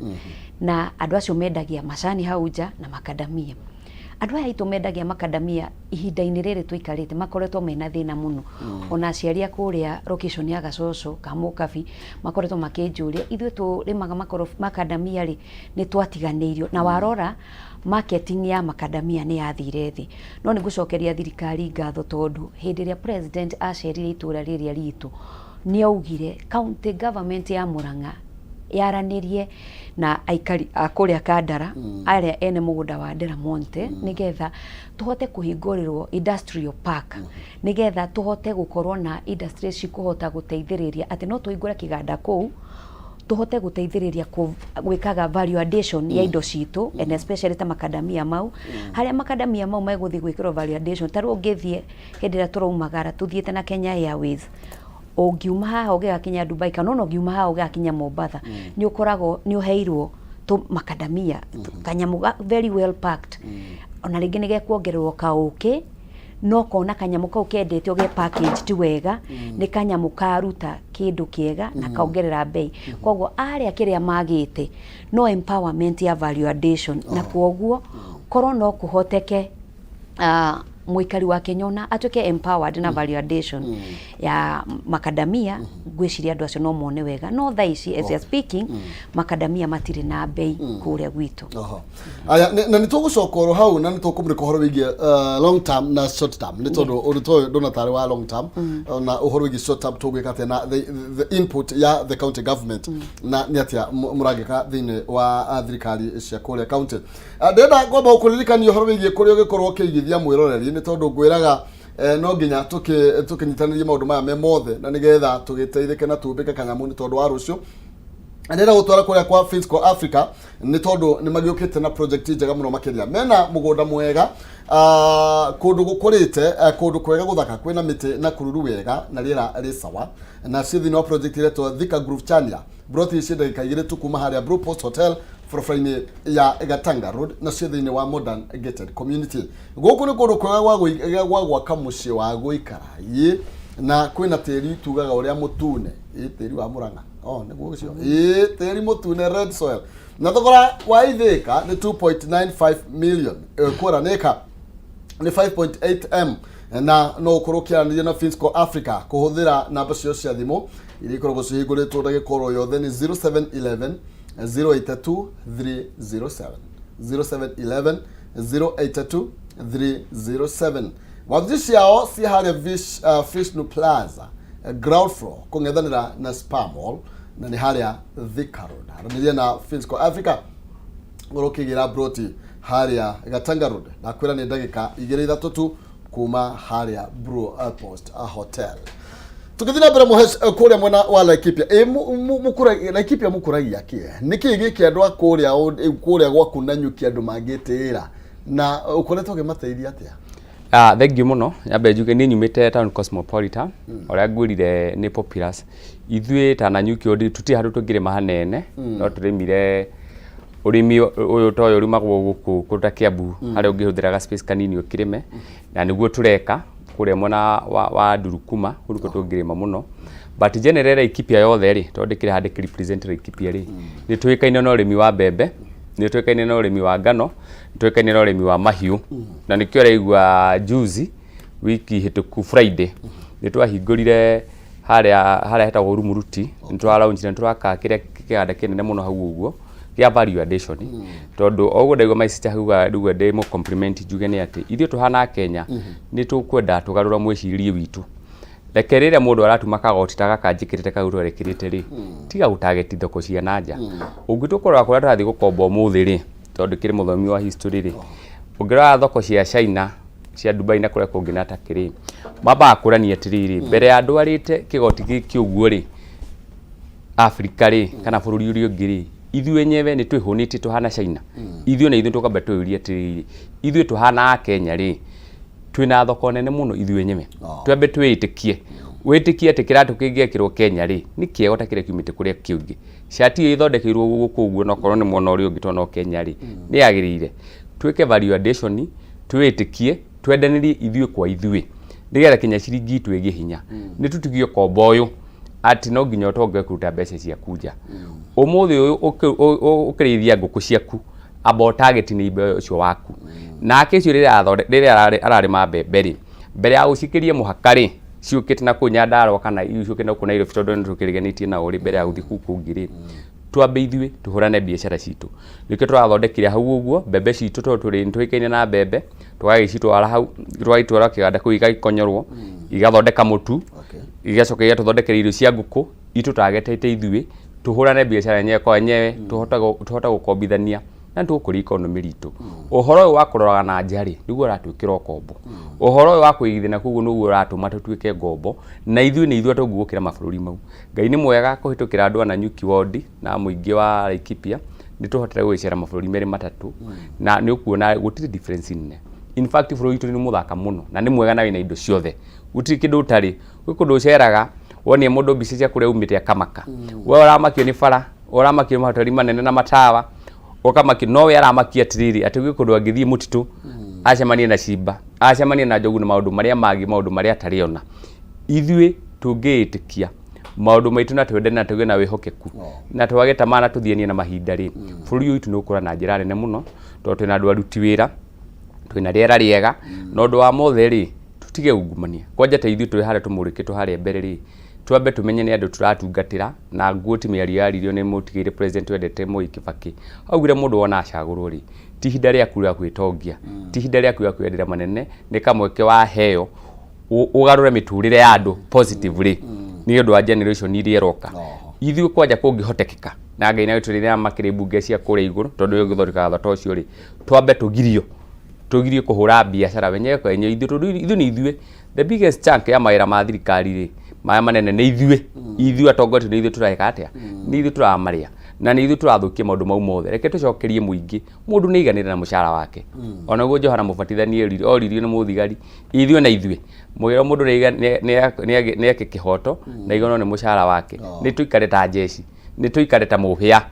na andũ acio mendagia macani hau nja na makandamia andũ aya aitũ mendagia makandamia ihinda-inĩ rĩrĩ tũikarĩte makoretwo mena thĩna mũno ona aciari kũrĩa location ya Gacoco Kamũkabi makoretwo makĩnjũria ithuĩ tũrĩmaga makandamia rĩ nĩ twatiganĩirio na warora marketing ya makandamia nĩ yathire thĩ no nĩ gũcokeria thirikari ngatho tondũ hĩndĩ ĩrĩa president acerire itũra rĩrĩa ritũ nĩ augire county government ya Murang'a yaranĩrie na aikari akũrĩa Kandara arĩa ene mũgũnda wa Delamonte nigetha tuhote kuhingũrĩrwo industrial park nigetha tuhote gũkorwo na industry cikuhota gũteithĩrĩria atĩ no tũhingũre kĩganda kũu tuhote gũteithĩrĩria gwĩkaga value addition ya indo citũ and especially ta makandamia mau harĩa makandamia mau megũthiĩ gwĩkĩrwo value addition tarũ ũngĩthiĩ hĩndĩ ĩrĩa tũraumagara tuthiĩte na Kenya Airways ũngiuma haha ũgĩgakinya Dubai kana no ngiuma haha ũgĩgakinya Mombasa nĩ ũkoragwo nĩ ũheirwo makandamia kanyamu very well packed ona rĩngĩ nĩ gekuongererwo kaũkĩ no kona kanyamu kau kendete ũge package ti wega nĩ kanyamu karuta kĩndũ kĩega na kaongerera bei koguo arĩa kĩrĩa magĩte no empowerment ya value addition na kwoguo korwo no kũhoteke mũikari wa Kĩnyona atuĩke empowered na value addition ya makandamia ngwĩciria andũ acio no mone wega no thaa ici as you are speaking makandamia matirĩ na bei kũrĩa gwitũ aya na nĩ tũgũcoka hau na nĩ tũkũmũrĩka ũhoro wĩgiĩ long term na short term nĩ tondũ ũndũ toyo ndona tarĩ wa long term na ũhoro wĩgiĩ short term tũgwĩka atĩa na the input ya the county government na nĩ atĩa mũragĩka thĩinĩ wa thirikari cia kũrĩa county ndĩrenda ngwamba gũkũririkania ũhoro wĩgiĩ kũrĩa ũgĩkorwo ũkĩigithia mwĩroreri nĩ tondũ ngwĩraga no nginya tũkĩnyitanĩrie maũndũ maya me mothe na nĩgetha tũgĩteithĩke na tũmbĩke kanyamu nĩ tondũ wa rũciũ ndĩrenda gũtwara kũrĩa kwa Fiscal Africa nĩ tondũ nĩ magĩũkĩte na project njega mũno makĩria mena mũgũnda mwega kũndũ gũkũrĩte kũndũ kwega gũthaka kwĩna mĩtĩ na kũruru wega na rĩera rĩ sawa na cithi no project iretwo Thika Groove Chania broti ici ndagĩka igĩrĩ tu kuma harĩa Blue Post Hotel forofrainĩ ya Gatanga Road na cithi-inĩ wa Modern Gated Community gũkũ nĩ kũndũ kwega gwa gwaka mũciĩ wa gũikara na kwĩna tĩri tugaga ũrĩa mũtune tĩri wa Murang'a nĩguo ũcio tĩri mũtune red soil na thogora wa ithĩka nĩ 2.95 million kwaranĩka nĩ 5.8 m na no ũkorwo kĩaranĩria na Fiscal Africa kũhũthĩra namba cio cia thimũ iria ikoragwo cihingũrĩtwo ndagĩkorwo yothe nĩ 0711 082 307 0711 082 307 wabici ciao ci harĩa Vishnu Plaza ground floor kũng'ethanĩra na Spa Mall na nĩ harĩa Thika Road aranĩria na Fiscal Africa ũrũkĩgĩra broti harĩa Gatanga Road na kwĩra nĩ ndagĩka 2-3 tu kuma harĩa Blue Post Hotel tukithina mbere muhesh kũrĩa mwena wa Laikipia Laikipia mũkũragia kĩ nĩkĩ gĩkĩ andũ kũrĩa gwaku na nyuki andũ mangĩtĩra na ũkoretwo ũkĩmateithia atĩa Thank you muno. Nyambe njuge ni nyumite town Cosmopolitan. Oria ngwirire ni Populous. Ithuĩ ta na nyuki odi tuti handu tungirima hanene no turimire urimi uyu toyo urimagwo guku kuruta Kiambu hari ungihuthiraga space kanini ukirime na niguo tureka kuria mwena wa Durukuma kuruko tungirima muno but generally ikipia yothe ri tondikire handi represent ikipia ri ni tuikaine na urimi wa mbembe ni tuikaine na urimi wa ngano ni tuikaine na urimi wa mahiu na nikio raigua juzi wiki hituku Friday ni twahingurire haria hetagwo Rumuruti ni twalaunchire ni twaka kiria kiganda kinene muno hau uguo kia value addition tondu oguo ndaigua my sister huga ndugu ndimo compliment juge ni ati ithio tuhana Kenya ni tukwenda tugarura mwicirie witu reke riria mundu aratuma kagoti ta gaka njikirite kau twerekirite ri tiga gutageti thoko cia nanja ungitukorwa kuria turathi gukomba umuthi ri tondu kiri muthomi wa history ri ungira thoko cia China cia Dubai na kuria kungi na takiri maba akurania tiriri mbere ya andu arite kigoti giki uguo ri Africa ri kana bururi uri ungiri ithuĩ nyewe ni twihunite tuhana China ithuĩ na ithuĩ tukamba twĩurie tiriri ithuĩ tuhana Kenya ri twina thoko nene muno ithuĩ nyewe twambe twĩtikie wĩtikie ati kiratu kingĩekirwo Kenya ri ni kiego ta kire kiumite kuria kiungi shati ithondekeirwo guku uguo no korwo ni mwona uri ungitwo no Kenya ri ni yagirire twike value addition twĩtikie twendanirie ithuĩ kwa ithuĩ ndigetha Kenya ciringi twĩgie hinya ni tutigio kombo uyu ati no nginya utonge kuruta mbeca cia kuja umuthi uyu ukirithia nguku ciaku abo target ni ibe ucio waku nake icio riria ararima mbembe ri mbere ya ucikirie muhakari ciukite na kunyandaro kana icio na kuna iro fitodo ntukiriganitie na uri mbere ya uthi kuku ngiri twambe ithuĩ tuhurane biashara citu nike twathondekire hau uguo mbembe citu to turi ntwikaine na mbembe twagicitwara hau twagitwara kiganda kuu igakonyorwo igathondeka mutu igacoka igatuthondekera irio cia nguku itu tagetete ithuĩ tuhurane biashara yenyewe kwa yenyewe tuhota gukombithania na tukuri economy ritu uhoro uyu wa kuroraga na njari niguo ratwikira kombo uhoro uyu wa kuigithina kuguo niguo ratuma tutwike ngombo na ithuĩ tungukira mabũrũri mau Ngai ni mwega kuhitukira andu ana nyuki wodi na muingi wa Laikipia ni tuhotera gwicera mabũrũri meri matatu na ni ukuona gutiri difference nene in fact bũrũri witu ni muthaka muno na ni mwega na wina indo ciothe gutiri kindu utari wikundu uceraga wonie mundu mbica cia kuria umite akamaka we uramakio ni bara uramakio ni mahoteli manene na matawa ukamakio nowe aramakia tiriri ati wikundu angithie mutitu acemanie na cimba acemanie na njogu na maundu maria magi maundu maria atariona ithuĩ tungĩĩtĩkia maundu maitu na twende na tuge na wihokeku na twagetamana tuthienie na mahinda ri bũrũri witu ni ukura na njira nene muno tondu twina andu aruti wira twina riera riega no ndu wa mothe ri tutige ungumania kwanja ta ithuĩ turi haria tumurikitwo haria mbere ri twambe tumenye ni andu turatungatira na nguoti miari yaririo ni mutigire president wendete Moi Kibaki augire mundu wona acagurwo ri ti hinda ria kuria kwitongia ti hinda ria kuria kwendera manene ni kamweke wa heo ugarure miturire ya andu positively ni undu wa generation iria iroka ithuĩ kwanja kungihotekeka na Ngai na witurire makire bunge cia kuria iguru tondu yo githorikaga thota ucio ri twambe tugirio kuhura biashara wenyewe kwa yenyewe ithuĩ ni ithuĩ the biggest chunk ya mawĩra ma thirikari ri maya manene ni ithuĩ atongoria ni ithuĩ tureka atia ni ithuĩ turamaria na ni ithuĩ turathukia maundu mau mothe reke tucokerie muingi mundu ni iganire na mushara wake ona guo Johana Mubatithania oririo ni muthigari ithuĩ na ithuĩ mwira mundu ni eke kihoto na igono ni mushara wake ni tuikare ta jeshi ni tuikare ta muhia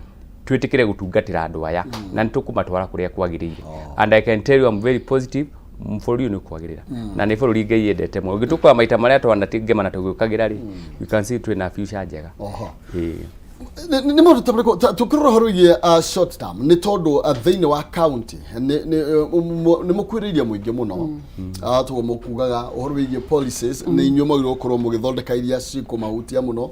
twitikire gutungatira andu aya na nitukumatwara kuria kwagirire and I can tell you I'm very positive mfuri ni kwagirira na ni bũrũri Ngai yendete mwe gitukwa maita maria twanatingema na tugukagira ri we can see twina future njega ni mundu tabiko tukirora horoye short term ni tondu thiini wa county ni mukwiriria muingi muno tugo mukugaga horoye policies ni inyuma iro korwo mugithondeka iria cikumahutia muno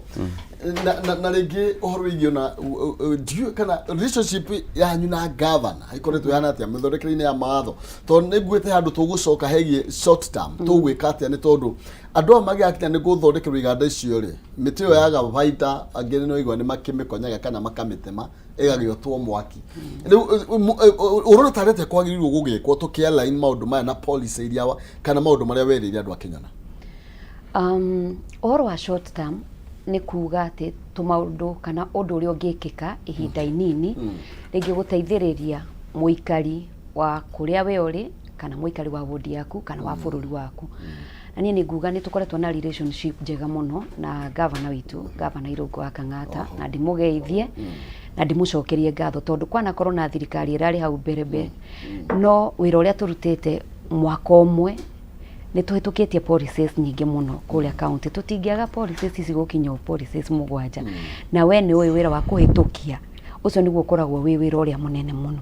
na rĩngĩ ũhoro wĩgiĩ na kana relationship yanyu na governor ikoretwo yana atĩa mĩthondekere-inĩ ya mawatho tondũ nĩnguĩte handũ tũgũcoka hegie short term tũgwĩka atĩa nĩ tondũ andũ aya magĩakinya nĩ gũthondekerwo iganda icio rĩ mĩtĩ ĩyo yaga baita angĩ no igwa nĩ makĩmĩkonyaga kana makamĩtema ĩgagĩotwo mwaki rĩu ũrona tarete kwagĩrĩirwo gũgĩkwo tũkĩalign maũndũ maya na policy iria kana maũndũ marĩa werĩire andũ a Kenya ũhoro wa short term ni kuga ati tumaundu kana undu uria ungikika ihinda inini ringi guteithiriria muikari wa kuria we uri kana muikari wa ward yaku kana wa bururi waku na niĩ nguga nĩ tũkoretwo na relationship njega muno na governor witu governor Irungu wa Kang'ata na ndimugeithie na ndimucokerie ngatho tondu kwana korwo na thirikari irari hau mbere no wira uria turutite mwaka umwe ni tuhitukitie policies nyingi muno kuria county tutingiaga policies ici gukinya policies mugwanja na we ni uyu wira wa kuhitukia ucio niguo koragwo wi wira uria munene muno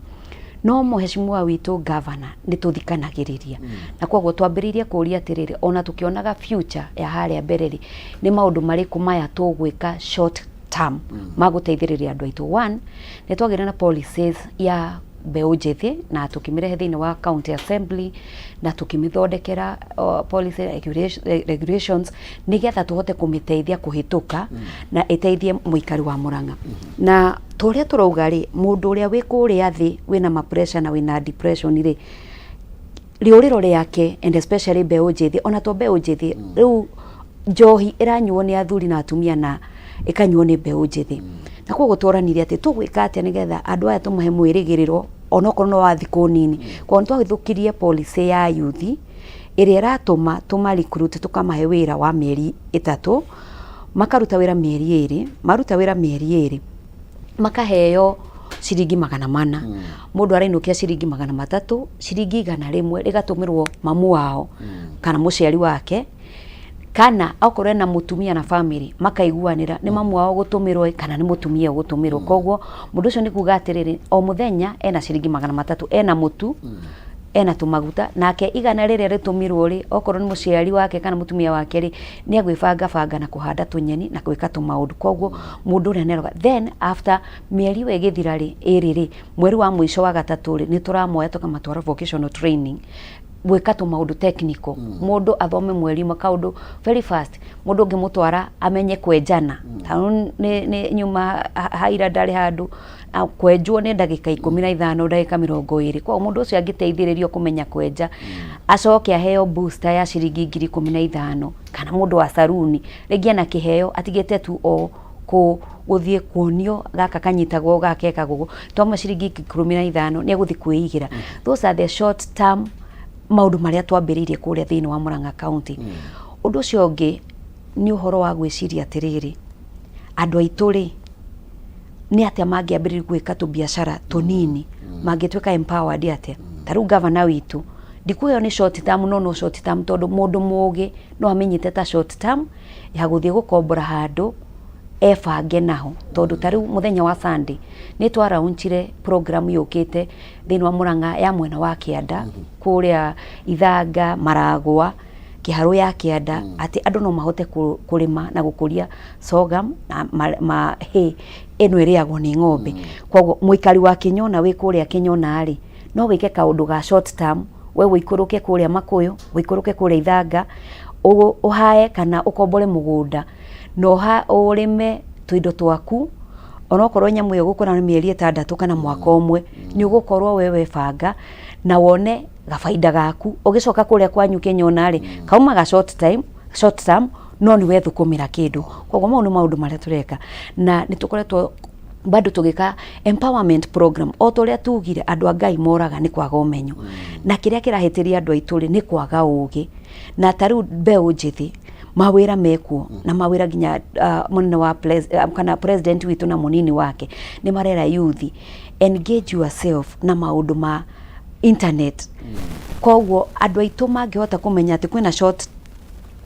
no muheshimiwa witu governor ni tuthikanagiriria na kwoguo twambiririe kuria atiriri ona tukionaga future ya haria mbere ni maundu mariku maya tugwika short term maguteithiriria andu aitu. One ni twagire na policies ya mbeũ njithi na tukimirehe thiini wa county assembly na tukimithondekera policy regulations nigetha tuhote kumiteithia kuhituka na iteithie muikari wa Murang'a na turia turauga ri mundu uria wi kuria thi wina ma pressure na wina depression ri riuriro riake and especially mbeũ njithi ona to mbeũ njithi riu njohi iranyuo ni athuri na atumia na ikanyuo ni mbeũ njithi na kwoguo tworanire ati tugwika atia nigetha andu aya tumuhe mwirigiriro onokorwo no wa thiku nini kwa twagithukirie policy ya youth iria iratuma tuma recruit tukamahe wira wa mieri 3 makaruta wira mieri 2 maruta wira mieri 2 makaheo ciringi 400 mundu arainukia ciringi 300 ciringi 100 rigatumirwo mamu wao kana muciari wake kana akorwo na mutumia na family makaiguanira ni mamu wao gutumirwo kana ni mutumia gutumirwo koguo mundu ucio ni kuga atiriri o muthenya ena ciringi 300 ena mutu ena tumaguta nake igana riria ritumirwo ri okorwo ni muciari wake kana mutumia wake ri ni agwibanga na kuhanda tunyeni na gwika tumaundu koguo mundu ria neroga then after mieri wegithira ri iri mweri wa mwisho wa gatatu ri ni turamoya tukamatwara vocational training gwika tumaundu technical mundu athome mweri makaundu very fast mundu ngimutwara amenye kwenjana ni nyuma haira ndari handu kwenjwo ni ndagika 15 ndagika 20 kwa mundu ucio angiteithiririo kumenya kwenja acoke aheo booster ya ciringi 15,000 kana mundu wa saruni rĩngĩ na kiheo atigete tu o guthie kuonio gaka kanyitagwo gakeka gugu toma ciringi 15,000 ni aguthi kwiigira those are the short term maundu maria twambiririe kuria thiini wa Murang'a county undu ucio ungi ni uhoro wa gwiciria atiriri andu aitu ri ni atia mangiambiririe gwika tu biashara tunini mangitweka empowered atia taru governor witu ndikuyo ni short term no short term tondu mundu mugi no amenyite ta short term ya guthie gukombora handu efange naho tondu taru muthenya wa Sunday ni twaraunchire program yukite thiini wa Murang'a ya mwena wa Kianda kuria Ithanga Maragwa Kiharu ya Kianda ati andu no mahote kurima na gukuria sorghum na eno iriagwo ni ng'ombe kwoguo muikari wa Kinyona wi kuria Kinyona ari no wike kaundu ga short term we wikuruke kuria Makuyu wikuruke kuria Ithanga uhae kana ukombore mugunda no ha urime twindo twaku onokorwo nyamu yo gukora mieri 6 kana mwaka umwe ni ugukorwo wewe banga na wone gafaida gaku ugicoka kuria kwanyu Kinyona ri kauma ga short term no ni wethukumira kindu kwoguo mau ni maundu maria tureka na nitukoretwo bado tugika empowerment program o toria tugire andu Ngai moraga ni kwaga umenyo na kiria kirahetiria andu aituri ni kwaga ugi na taru mbeũ njithi mawira mekuo na mawira ginya munene wa kana president witu na munini wake ni marera youth engage yourself na maundu ma internet koguo andu aitu mangihota kumenya ati kwina short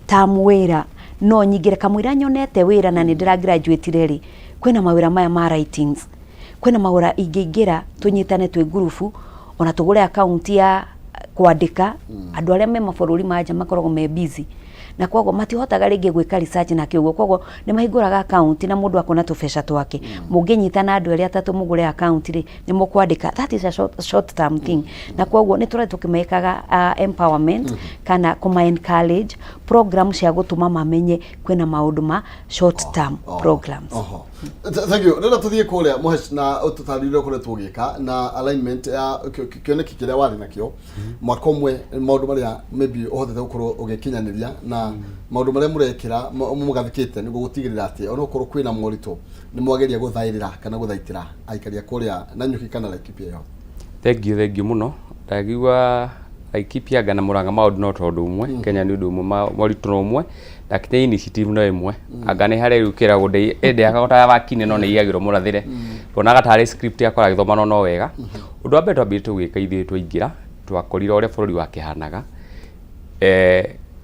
term wira no nyingire kamwira nyonete wira na ni ndira graduate ri kwina mawira maya ma writings kwina mawira ingiingira tunyitane twi group ona tugure account ya kwandika andu aria me mabururi manja makoragwo me busy na kwoguo matihotaga ringi gwika research na kiugo kwoguo ni mahinguraga account na mundu akona tubesha twake munginyitana andu aria atatu mugure account ri ni mukwandika that is a short term thing na kwoguo ni tore tukimekaga empowerment kana kuma encourage program cia gutuma mamenye kwina maundu ma short term programs. Thank you. Nenda tuthie kuria muhesh na ututarire kuria tugika na alignment ya kioneki kiria wari nakio mwaka umwe maundu maria maybe uhotete gukorwo ugikinyaniria na maundu maria murekira mugathikite ni gutigirira ati onokorwo kwina morito ni mwageria guthairira kana guthaitira aikaria kuria na nyuki kana Laikipia yo. Thank you muno. Ndagigwa Laikipia gana Murang'a maundu no tondu umwe Kenya ni undu umwe moritu no umwe lakini initiative no imwe anga ni hare rukira gundi ende akagota vakine no ni yagiro murathire tonaga tari script yakora githoma no wega undu wa mbere twambire tugika ithuĩ twaingira twakorire uria bururi wakihanaga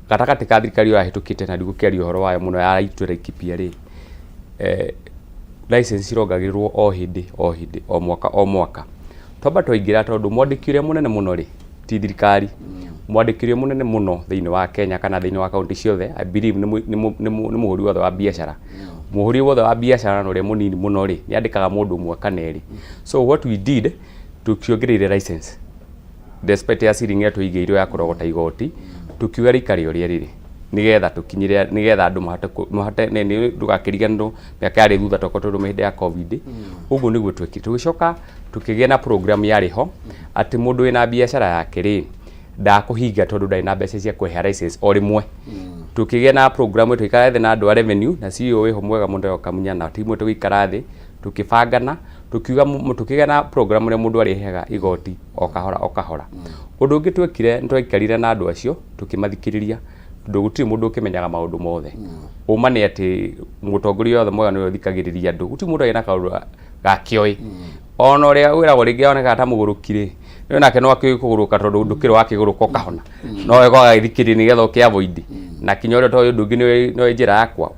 gatagati ka thirikari yahitukite na ndigukiaria uhoro wayo muno ya itwira Laikipia ri license irongagirwo o hindi o mwaka twamba twaingira tondu mwandiki uria munene muno ri ti thirikari mwandiki uria munene muno thiini wa Kenya kana thiini wa kaunti ciothe I believe ni muhuri wothe wa biashara muhuri wothe wa biashara no ri munini muno ri ni andikaga mundu umwe kana eri so what we did tukiongereire license despite ya siringi yetu igeirwo ya kurogota igoti tukiuga rikari uria riri nigetha tukinyire nigetha andu mahate ni ndugakiriganirwo miaka yari thutha tokotorwo mehinde ya covid uguo niguo twekire tugicoka tukigia na program yari ho ati mundu wina biashara yake ri ndakuhinga tondu ndai na mbeca cia kweha license o rimwe tukigia na program yetu ikara thi na andu a revenue na CEO wiho mwega mundu okamunya na timu tugikara thi tukibangana tukiuga na program ria mundu ariheaga igoti o kahora undu ungi twekire ntwaikarire na andu acio tukimathikiriria ndu gutiri mundu ukimenyaga maundu mothe uma ni ati mutongoria yothe mwega niwe thikagiriria andu gutiri mundu ena kaundu gakioi ona ria wiragwo ringi oneka ta mugurukire ni nake no akioi kuguruka tondu ndukire wakiguruka kahona no wego agithikiri nigetha ukiavoid na kinya uria toyo ndungi no njira yakwa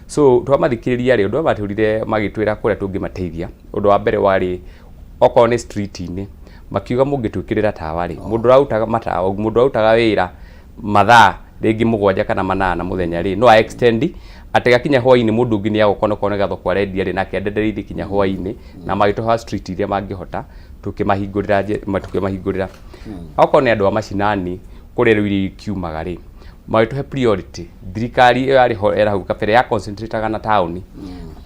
so twamathikiriria ri undu baturire magitwira kuria tungimateithia undu wa mbere wari oko ni street ini makiuga mungitwikirira tawa ri mundu rautaga matawa mundu rautaga wira mathaa ringi mugwanja kana manana muthenya ri no a extend ati gakinya hwaini mundu ngi ni agukona kone gatho kwa redia ri nake endereithie kinya hwaini na magitoha street iria mangihota tukimahingurira oko ni andu a macinani kuria Ruriri kiumaga ri magitohe priority thirikari iyo yari ho era hau kabere ya concentrateaga na town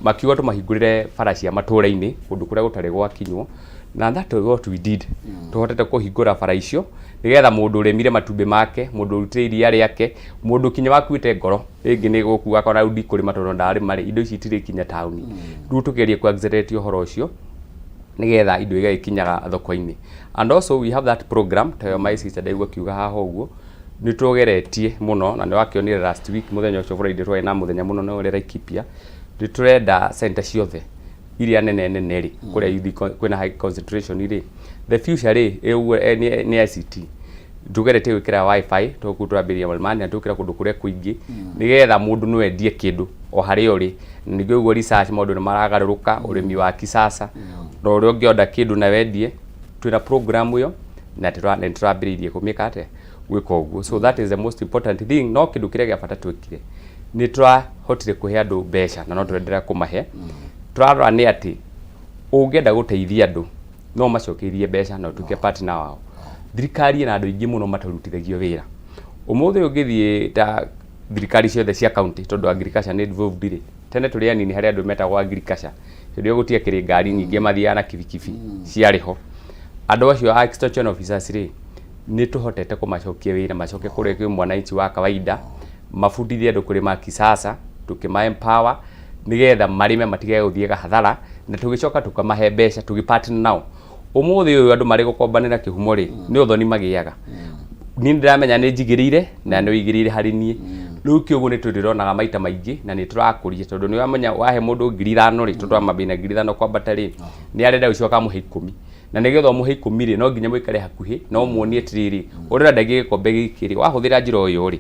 makiuga tumahingurire bara cia matura-ini kundu kuria gutari gwakinywo na that was what we did tuhotete kuhingura bara icio nigetha mundu uremire matumbi make mundu urutire iria riake mundu kinya wakuite ngoro ringi ni gukua kona udi kuri matono ndari mari indo ici itire kinya town ndu tugerie ku accelerate uhoro ucio nigetha indo igakinyaga thoko-ini and also we have that program tayo my sister ndaigua kiuga haha uguo ni tugeretie muno na ni wakionire last week muthenya ucio Friday twai na muthenya muno no uri Laikipia ni turenda center ciothe iria nene ri kuria youth kwina high concentration ri the future ri ni ICT tugerete gwikira wifi tukutwambiria malmani na tukira kundu kuria kuingi nigetha mundu no endie kindu o hari uri niguo uguo research maundu ni maragaruruka urimi wa kisasa no uri ungionda kindu na wendie twina program iyo na turambiririe kumika ate gwika uguo so that is the most important thing no kindu kiria gia bata twikire ni twahotire kuhe andu mbeca na no turenderea kumahe turarora ni ati ungienda guteithia andu no macokerie mbeca na tuke partner wao thirikari na andu ingi muno matarutithagio wira umuthi ungithie ta thirikari ciothe cia county tondu agriculture ni involved ri tene turi anini hari andu metagwo agriculture ndio gutia kiri ngari nyingi mathia na kibikibi ciari ho andu acio extension officers ri ni tuhotete kumacokia wira macoke kuri kwi mwananchi wa kawaida mafundithie andu kuri ma kisasa tukima empower nigetha marime matige guthiega hathara na tugicoka tukamahe mbeca tugipartner nao umuthi uyu andu mari gukombanira kihumo ri ni uthoni magiaga ni ndiramenya ni njigirire na ni uigirire hari nie riu kiugo ni turironaga maita maingi na ni turakuria tondu ni wamenya wahe mundu 5,000 ri tondu amabina 5,000 kwambata ri ni arenda ucoka muhe 10 na nigetha muhe 10 ri no nginya mwikare hakuhi no muonie tiriri urenda gikombe gikiri wahuthira njira uyu ri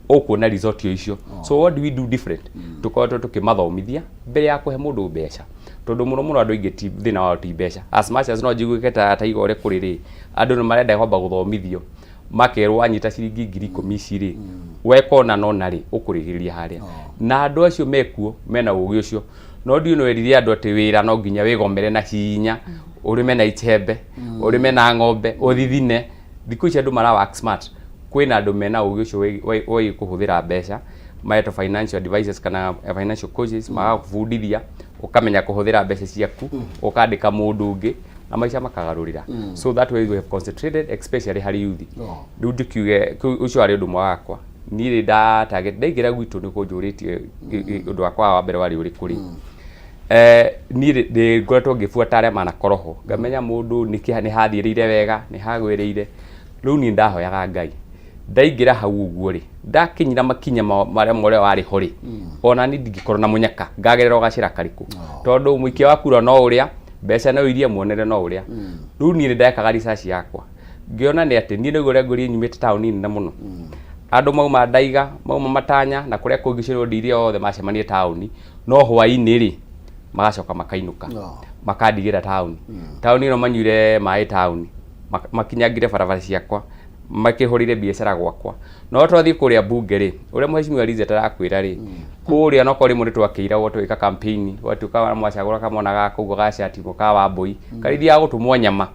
ukuona resort icio so what do we do different tukoto tukimathomithia mbere ya kuhe mundu mbeca tondu muno andu ingi ti thina wa ti mbeca as much as no njiguke ta igore kuriri andu ni marenda kwamba guthomithio makerwo anyita ciringi 10,000 ciri wekona no nari ukurigiriria haria na andu acio mekuo mena ugi ucio no ndiu no eririe andu ati wira no nginya wigomere na hinya urime na ichembe urime na ng'ombe uthithine thiku ici andu mara work smart kwina andu mena ugi ucio wei kuhuthira mbeca maeto financial advisors kana financial coaches magakufundithia ukamenya kuhuthira mbeca ciaku ukandika mundu ungi na maisha makagarurira so that way we have concentrated especially hari youth riu ndikiuge ucio ari undu mwakwa ni ri da target ndaigira gwitu ni kunjuritie undu wakwa wa mbere wari uri kuri ni ri ngoretwo ngifuata aria manakoroho ngamenya mundu ni hathirire wega ni hagwirire riu ni ndahoyaga Ngai ndaingira hau uguo ri ndakinyira makinya maria more wari hori ona ni ndingikorwo na munyaka ngagerera ugacira kariku tondu muikia wa kura no uria mbeca no iria muonere no uria riu ni ndekaga research yakwa ngiona ni ati ni niguo nguri nyumite town ni na muno andu mauma ndaiga mauma matanya na kuria kungicirwo ndiria othe macemanie town no hwaini ri magacoka makainuka makandigira town town no manyure mai town makinyagire barabara ciakwa makihurire biashara gwakwa no twathie kuria bunge ri uria mheshimiwa Liz atarakwira ri kuria no kori mundu twakiira wo twika campaign watuka mwacagura kamona gako ugo gacati muka wa mbui karithia gutumwo nyama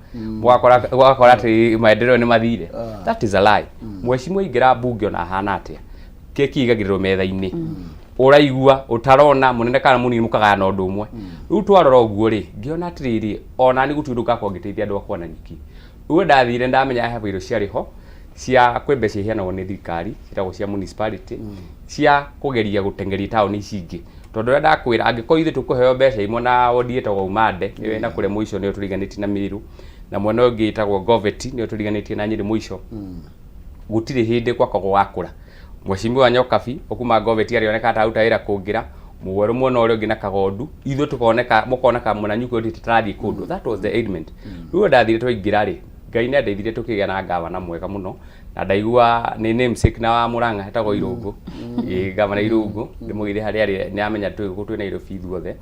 gwakora ati maendeleo ni mathire that is a lie mheshimiwa ingira bunge ona hana atia keki igagirwo metha-ini uraigua utarona munene kana munini mukaga na undu umwe riu twarora uguo ri ngiona atiriri ona ni gutunduka kwa ngiteithia andu akwa na nyiki riu ndathire ndamenya he biro ciari ho cia kwembeca iheanagwo ni thirikari ciitagwo cia municipality cia kugeria gutengeria town ici ingi tondu ria ndakwira angikorwo ithe tukuheo mbeca imwe na wodi etagwo Umande niwe na kuria muico ni uturiganitie na Miru na mwena ungi etagwo Goveti ni uturiganitie na Nyeri muico gutire hindi gwakwa gwakura mheshimiwa Nyokabi okuma Goveti arioneka atauta wira kungira mugweru mwena uria ungi na Kagondu ithu tukoneka mukoneka muna nyuko titarathie kundu that was the element riu ndathire twaingira ri Ngai ni andeithire tukigia na gavana mwega muno na ndaigua ni namesake na wa Murang'a hetagwo Irungu gavana Irungu ndimugire hari ari ni amenya twina Nairobi thuothe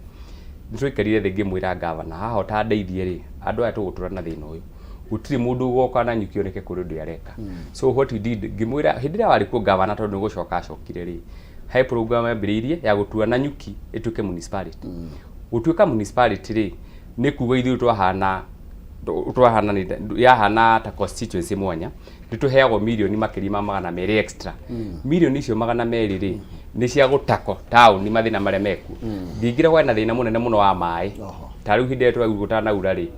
nitwikarire thi ngimwira gavana haha ta ndeithie ri andu aya tugutura na thina uyu gutiri mundu ugoka na nyuki oneke kuri ndu areka so what we did ngimwira hindi ria wari ku gavana tondu gucoka acokire ri hai program yambiriirie ya gutua na nyuki ituke municipality gutuika municipality ri ni kuga ithu twahana ni yahana ta constituency mwanya nituheagwo milioni makirima magana meri extra milioni icio magana meri ri ni cia gutako town mathina maria meku ndingira gwa na thina munene muno wa mai ta riu hinde twagutana ura ri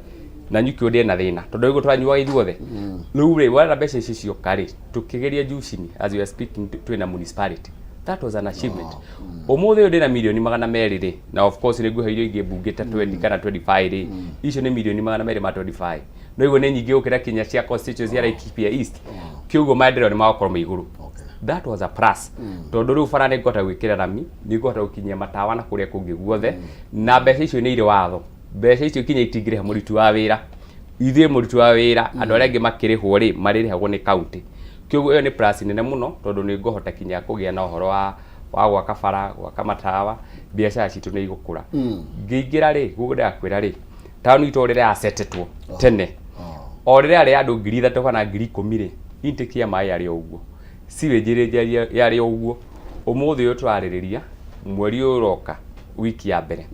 na nyuki odi na thina tondu igo twanyua ithuothe riu ri wala mbeca icio kari tukigeria juicini as we are speaking twina municipality that was an achievement umuthi uyu ndina milioni magana meri ri na of course ni guhairio ingi bunge ta 20 kana 25 ri icio ni milioni magana meri ma 25 no igo ni nyingi ukira kinya cia constituency ya Laikipia East kiugo maendeleo ni makorwo maiguru that was a plus tondu riu bara ni ngota gwikira rami ni ngota gukinyia matawa na kuria kungi guothe na mbeca icio ni iri watho mbeca icio kinya itingire muritu wa wira ithe muritu wa wira andu aria angi makirihwo ri maririhagwo ni county kiugo iyo ni plus nene muno tondu ni ngohota kinya kugia na uhoro wa gwaka bara gwaka matawa biashara citu ni igukura ngiingira ri guguda kwira ri town itu rire asetetwo tene o rire ari andu 3,000 kana 10,000 ri intake ya mai ari uguo siwe njire yari uguo umuthi uyu twaririria mweri uroka wiki ya mbere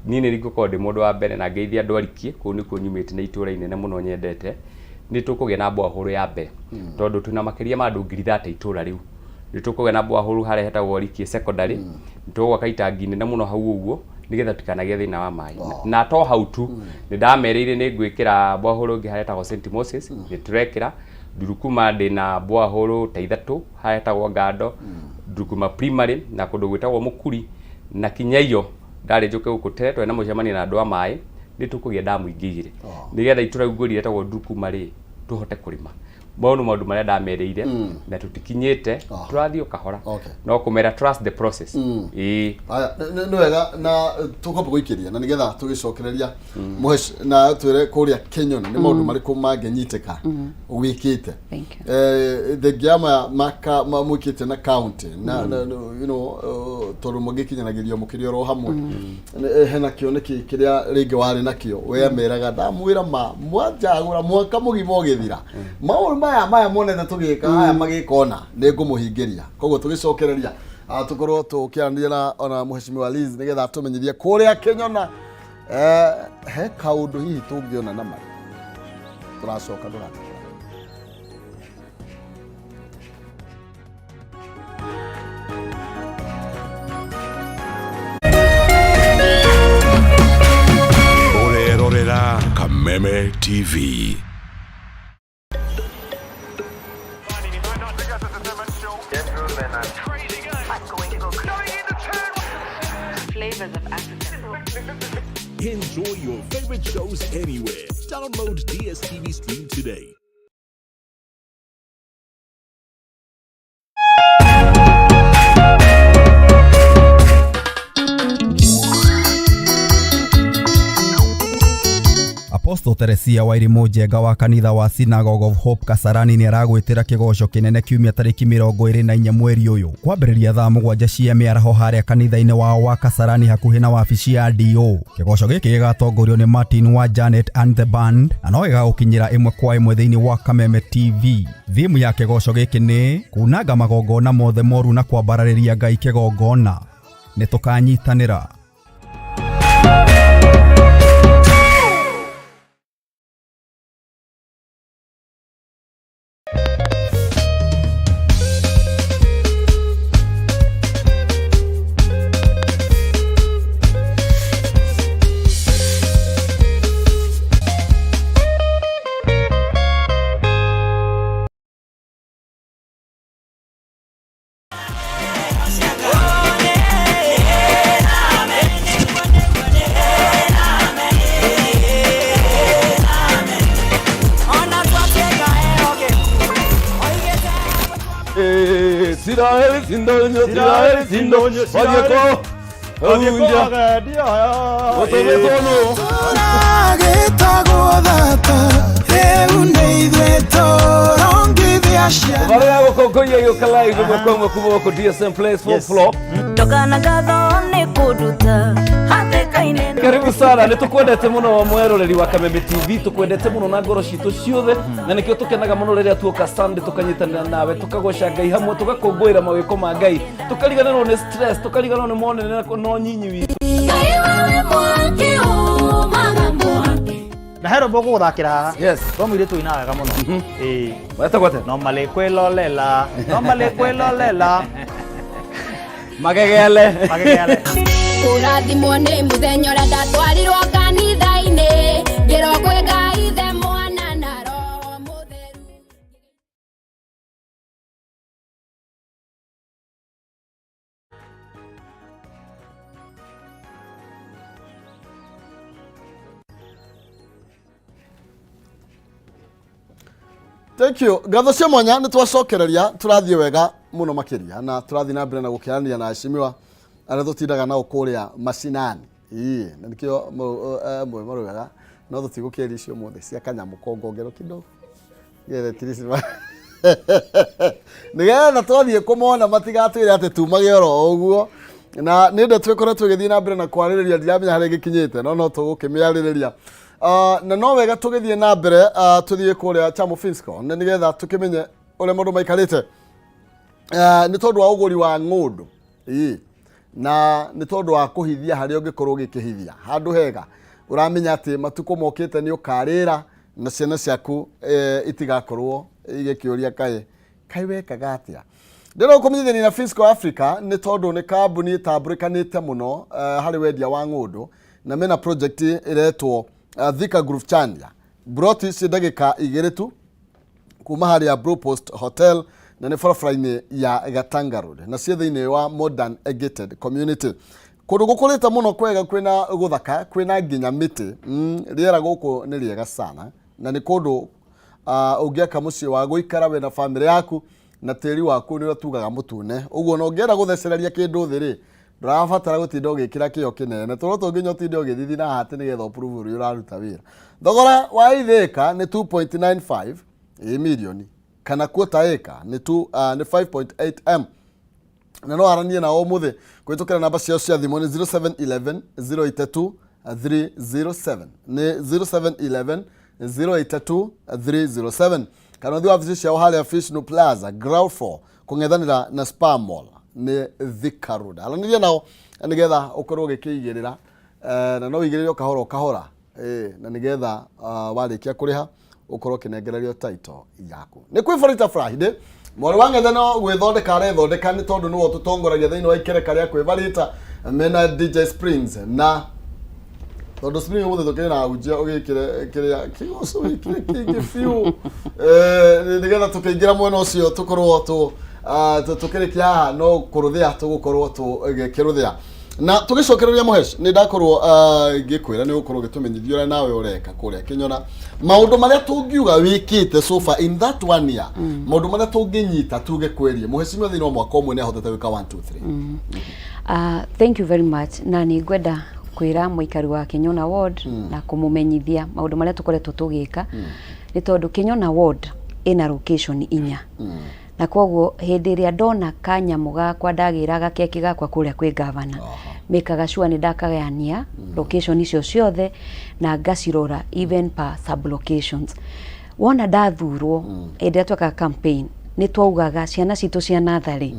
nini nigukorwo ndi mundu wa mbere na ngeithia andu arikie kuu ni kunyumite na itura inene muno nyendete ni tukugia na borehole ya mbere tondu tuna makiria ma andu 30 itura riu ni tukugia na borehole hare hetagwo Rikiratha secondary nitugwaka itangi nene muno hau uguo nigetha tukanagia thina wa mai na to hau tu ni ndamereire ni ngwikira borehole ngi hare hetagwo St Moses ni turekira Durukuma ndina borehole ta 3 hare hetagwo Ngando Durukuma primary na kundu gwitagwo Mukuri na kinyaio ndari njuke gukutete twena mucemania na andu a mai ni tukugia damu ingigire nigetha itura uguri etagwo Durukuma ri tuhote kurima maundu maria ndamereire na tutikinyite turathio kahora no kumera trust the process aya no wega na tukopa guikiria na nigetha tugicokereria muhesh na twire kuria Kenyona ni maundu mariku mangenyiteka wikite the maka mamukite na county na you know toru mugikinyanagirio mukirio ro hamwe hena kioneki kiria ringi wari nakio we ameraga ndamwira mwajagura mwaka mugimo ogithira maya monete tugika haya magikona ni ngumuhingiria koguo tugicokereria tukorwo tukiandia na ona mheshimiwa Liz nigetha tumenyithie kuria Kenyona he kaundu hihi tungiona na mari turacoka ndurata Kameme TV. Flavors of Africa. Enjoy your favorite shows anywhere. Download DSTV Stream today. Apostle Teresia Wairimu Njenga wa kanitha wa Synagogue of Hope Kasarani ni aragwitira kigoco kinene kiumia tariki 24 mweri uyu kwambiriria thaa 7 cia miaraho haria kanitha-ini wao wa Kasarani hakuhi na wabici ya DO. Kigoco giki gigatongorio ni Martin wa Janet and the Band na no gigagukinyira 1-kwa-1 thiini wa Kameme TV. Thimu ya kigoco giki ni kunanga magongona mothe moru na kwambarariria Ngai kigongona. Nitukanyitanira. Siraeli sindonyo wageko agadia otometono turagitagwo thata reu neithweto rongithiacia varia gukongoia yukalai gukongo kuboko DSM Place 4th floor tokana gatho ni kuduta hatekaine. Karibu sana, nitukwendete muno mweroreri wa Kameme TV, tukwendete muno na ngoro citu ciothe na nikio tukenaga muno riria tuoka Sunday tukanyitanira nawe tukagoca Ngai hamwe tugakungwira mawiko ma Ngai tukariganirwo ni stress tukariganirwo ni monene no nyinyi witu na hero bogo guthakira. Yes, twamwire tuina wega muno. weta gwate no male kwelolela magegele urathimwo nĩ mũthenya ũrĩa ndatwarirwo kanitha-inĩ ngĩrwo kwĩ Ngai ithe mwana na roho mũtheru. Thank you. Gatho cia mwanya nĩ twacokereria tũrathiĩ wega muno makiria na tũrathiĩ na mbere na gũkĩrania na acimiwa arĩa tũtindaga nao kũrĩa macinani. Na nikio mwe marwega no tũtigũkĩria icio mothe cia kanyamũ kongongero kidogo. Yere tirisima. Nigetha twathiĩ kũmona matigatwĩre atĩ tumage oro ũguo na nĩ nda twĩkore tũgĩthiĩ na mbere na kwarĩrĩria ndiramenya harĩa gĩkinyĩte no tũgũkĩmĩarĩrĩria. Na no wega tũgĩthiĩ na mbere tũthiĩ kũrĩa Chamo Finsco na nigetha tũkĩmenye ũrĩa maũndũ maikarĩte. Nĩ tondũ wa ũgũri wa ng'ũndũ na nĩ tondũ wa kũhithia harĩa ũngĩkorwo ũgĩkĩhithia handũ hega ũramenya atĩ matukũ mokĩte nĩ ũkarĩra na ciana ciaku itigakorwo igĩkĩũria kaĩ wekaga atĩa. Ndĩrenda gũkũmenyithania na Finsco Africa nĩ tondũ nĩ kambuni ĩtambũrĩkanĩte mũno harĩ wendia wa ng'ũndũ na mena project ĩretwo Thika Groove Chandia broti ci ndagĩka 2 tu kuma harĩa Blue Post Hotel na nĩ barabara-inĩ ya Gatanga Road na cie thĩinĩ wa modern gated community. Kũndũ gũkũrĩte mũno kwega kwĩna gũthaka kwĩna nginya mĩtĩ rĩera gũkũ nĩ rĩega sana na nĩ kũndũ ũngĩaka mũciĩ wa gũikara we na family yaku na tĩri waku nĩ ũtugaga mũtune ũguo no ũngĩenda gũthecereria kĩndũ thĩ rĩ ndũrabatara gũtinda ũgĩkĩra kĩo kĩnene tũrũ tũngĩnya ũtinde ũgĩthithi na hati nĩgetha ũprove ũrĩa ũraruta wĩra. Thogora wa ithĩka nĩ 2.95 milioni kana quota acre nĩ 5.8 na no aranie na ũmũthĩ kwĩtũkĩra namba ciao cia thimũ nĩ 0711 082 307 nĩ 0711 082 307 kana ũthiĩ wabici ciao harĩa Fishno Plaza ground floor kũng'ethanĩra na Spar Mall nĩ Thika Road. Aranĩria nao nĩgetha ũkorwo ũgĩkĩigĩrĩra na no ũigĩrĩre kahora na nĩgetha warĩkia kũrĩha ukorwo kinengererio title yaku. Ni kwĩforita Friday mwarĩ wa ng'ethe no gwĩthondeka arethondeka nĩ tondũ nĩwe tũtongoragia thĩinĩ wa ikereka rĩa kwĩbarĩta mena DJ Springs na tondũ Springs mũthĩ tũkĩrĩ na hujia ũgĩkĩre kĩrĩa kĩgoco gĩkĩre kĩingĩ biũ nĩgetha tũkĩingĩra mwena ũcio tũkorwo tũkĩrĩkia haha no kũrũthĩa tũgũkorwo tũgĩkĩrũthĩa na tũgĩcokereria Muhesh nĩ ndakorwo ngĩkwĩra nĩ ũkorwo gĩtũmenyithio ũrĩa nawe ũreka kũrĩa Kĩnyona maũndũ marĩa tũngiuga wĩkĩte so far in that 1 year maũndũ marĩa tũngĩnyita tuge kwĩrie Muheshimiwa thĩinĩ wa mwaka ũmwe nĩ ahotete gwĩka 1 2 3. Thank you very much na nĩ ngwenda kwira muikari wa Kinyona ward na kumumenyithia maundu maria tukoretwo tugika ni tondu Kinyona ward ina location 4 na koguo hindi ria ndona kanyamu gakwa ndagiraga keki gakwa kuria kwi governor mekaga sure ni ndakagania location icio ciothe na ngacirora even per sub locations. Wona ndathurwo ende twaka campaign ni twaugaga ciana citu cia nathari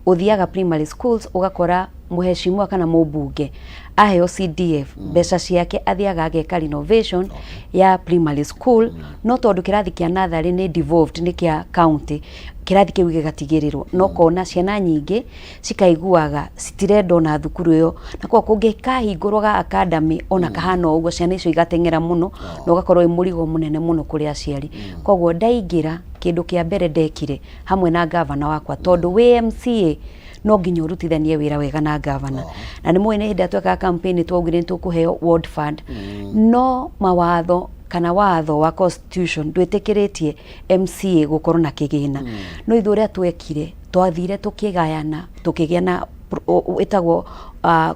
uthiaga primary schools ugakora muheshimwa kana mubunge aheo CDF mbeca ciake athiaga ageka renovation ya primary school no tondu kirathi kia nathari ni devolved ni kia county kirathi kiu gigatigirirwo no kona ciana nyingi cikaiguaga citirendo na thukuru iyo na kwa kungikahingurwo ga academy ona kahana uguo ciana icio igatengera muno no ugakorwo imurigo munene muno kuri aciari koguo ndaingira kindu kia mbere ndekire hamwe na governor wakwa tondu we MCA no nginya urutithanie wira wega na governor na ni mwene hindi atweka campaign twaugire tukuheo ward fund no mawatho kana watho wa constitution ndwitikiretie MCA gukorwo na kigina no ithu ria twekire twathire tukigayana tukigia na itagwo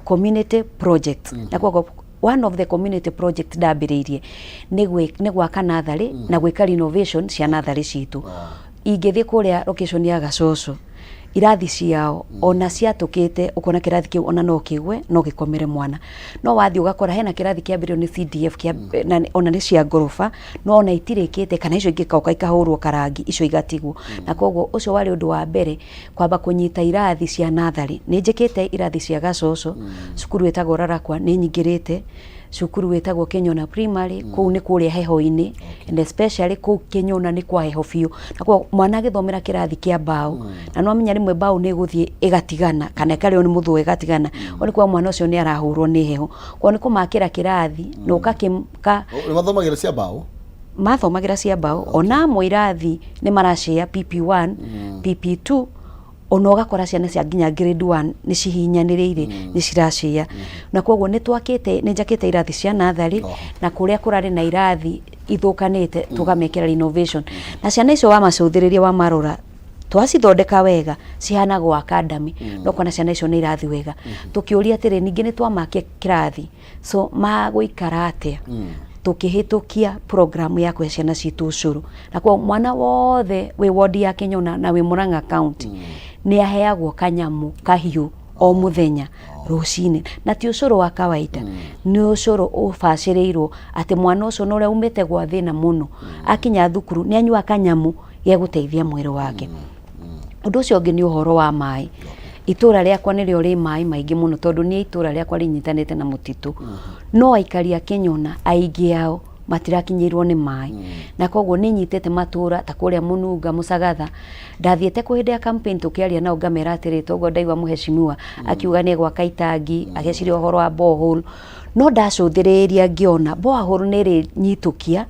community project na kwa one of the community project ndambiriirie ni gwaka nathari na gwika renovation cia nathari citu ingithie kuria location ya Gacoco irathi ciao ona ciatukite ukona kirathi kiu ona no kigwe no gikomere mwana no wathi ugakora hena kirathi kiambirio ni CDF kia ona ni cia ngorofa no ona itirikite kana icio ingikauka ikahurwo karangi icio igatigwo na koguo ucio wari undu wa mbere kwamba kunyita irathi cia nathari ni njikite irathi cia Gacoco cukuru etagwo Rarakwa ni nyingirite cukuru wetagwo Kinyona primary kuu ni kuria heho-ini and especially kuu Kinyona ni kwa heho biu na kwa mwana agithomera kirathi kia mbao na no amenya rimwe mbao ni guthie igatigana kana kario ni muthu igatigana oni kwa mwana ucio ni arahurwo ni heho kwa ni kumakira kirathi no ukakimka ni mathomagira cia mbao mathomagira cia mbao ona mwirathi ni marashia PP1 PP2 ono gakora ciana cia nginya grade 1 ni cihinyanirire ni cirashia na koguo ni twakite ni njakite irathi cia nathari na kuria kurari na irathi ithukanite tugamekera renovation na ciana icio wa macuthiriria wa marora twacithondeka wega cihanagwo academy no kona ciana icio ni irathi wega tukiuria atiri ningi ni twamakia kirathi so maguikara atia tukihitukia program ya kwe ciana citu ucuru na kwa mwana wothe we ward ya Kinyona na we Murang'a county ni aheagwo kanyamu kahiu o muthenya rucine na ti ucuru wa kawaida ni ucuru ufaciriirwo ati mwana ucio no ria umite gwa thina muno akinya thukuru ni anyua kanyamu ye guteithia mwiri wake undu ucio ungi ni uhoro wa mai itura riakwa ni rio ri mai maingi muno tondu ni itura riakwa rinyitanite na mutitu no aikaria Kinyona aingi ao matirakinyirwo ni mai na koguo ni nyitete matura ta kuria Mununga Musagatha ndathiete kuhindia campaign tukiaria na ngamera atiri toguo ndaigwa muheshimiwa akiuga ni gwaka itangi ageciria uhoro wa borehole no ndacuthiriria ngiona borehole ni ri nyitukia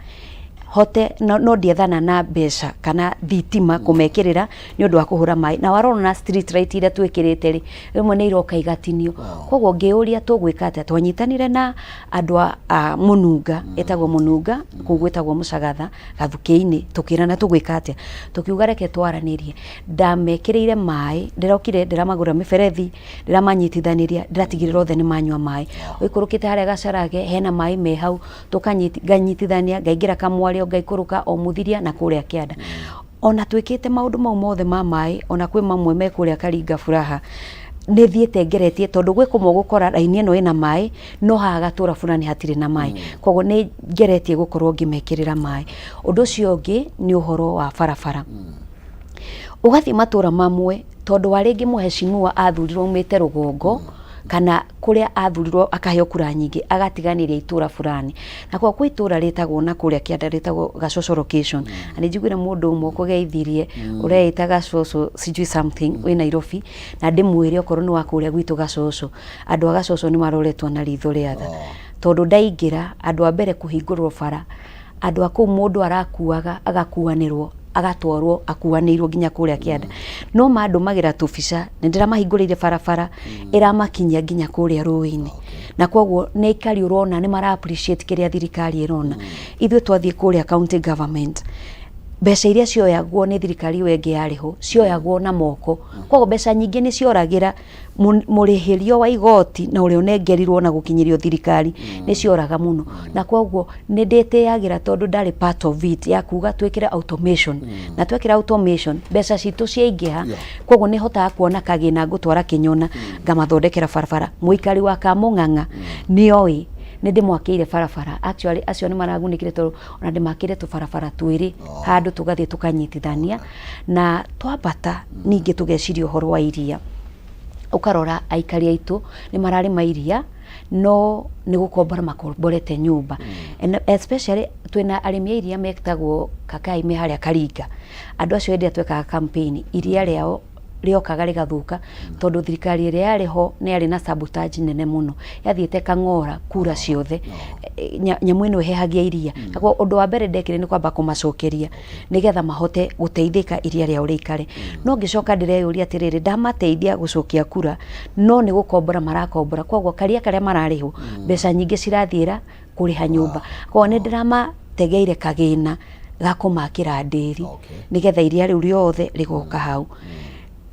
hote no ndiethana na mbeca kana thitima kumekirira ni undu wa kuhura mai na warona na street light ira twikirite ri rimwe ni iroka igatinio koguo ngiuria tugwika ati twanyitanire na andu a Mununga etagwo Mununga kugwetagwo Musagatha gathuki-ini tukirana tugwika ati tukiuga reke twaranirie ndamekirire mai ndirokire ndiramagura miberethi ndiramanyitithaniria ndiratigirira othe ni manyua mai uikurukite haria gacarage hena mai me hau tukanyitithania ngaingira kamwari ngaikuruka o muthiria na kuria kianda ona twikite maundu mau mothe ma mai ona kwi mamwe me kuria Karinga Furaha ni thiete ngeretie tondu gwe kumwo gukora raini eno ina mai no hagatura fulani hatire na mai koguo ni ngeretie gukorwo ngimekirira mai undu ucio ungi ni uhoro wa barabara ugathi matura mamwe tondu waringi muheshimiwa athurirwo umite rugongo kana kuria athurirwo akaheo kura nyingi agatiganiria itura fulani na kwa kwi itura ritagwo na kuria kianda ritagwo Gacoco location ani njiguire mundu umwe kugeithirie ureita Gacoco sijui something we Nairobi na ndimwire okorwo ni wa kuria gwitu Gacoco andu a Gacoco ni maroretwo na ritho riatha tondu ndaingira andu a mbere kuhingurwo bara andu aku mundu arakuaga agakuanirwo agatwarwo akuanirwo nginya kuria kianda no mandu magira tubica ndiramahingurire barabara iramakinyia nginya kuria ruini na koguo ne ikari urona ni mara appreciate kiria thirikari irona ithwe twathie kuria county government mbeca iria cioyagwo nĩ thirikari wenge yarĩho cioyagwo na moko koguo mbeca nyingĩ nĩ cioragira mũrĩhĩrio wa igoti na ũrĩa ũnengerirwo na gũkinyĩrio thirikari nĩ cioraga mũno na koguo nĩ ndĩtĩagĩra tondũ ndarĩ part of it ya kuga twĩkĩre automation na twekĩra automation mbeca citũ ciaingĩha koguo nĩ hotaga kuona kagĩna ngũtwara Kĩnyona ngamathondekera barabara mũikari wa Kamũng'ang'a nĩoĩ nĩ ndĩmwakĩire barabara actually acio nĩ maragunĩkire tondũ ona ndĩmakĩire tũbarabara twĩrĩ handũ tũgathiĩ tũkanyitithania na twambata ningĩ tũgeciria ũhoro wa iria ukarora aikari aitũ nĩ mararĩma iria no nĩ gũkombora makomborete nyũmba and especially twĩna arĩmi iria metagwo Kameme harĩa Karinga andũ acio hĩndĩ twekaga campaign iria rĩao rĩokaga rĩgathũka tondũ thirikari ĩrĩa yarĩ ho nĩ yarĩ na sabotage nene mũno yathiĩte kang'ora kura ciothe nyamũ ĩno ĩhehagia iria naguo ũndũ wa mbere ndekire nĩ kwamba kũmacokeria nĩgetha mahote gũteithĩka iria rĩao rĩikare no ngĩcoka ndĩreyũria atĩrĩrĩ ndamateithia gũcokia kura no nĩ gũkombora marakombora koguo karia karĩa mararĩhwo mbeca nyingĩ cirathiĩra kũrĩha nyũmba koguo nĩ ndĩramategeire kagĩna ga kũmakĩra ndĩri nĩgetha iria rĩu rĩothe rĩgoka hau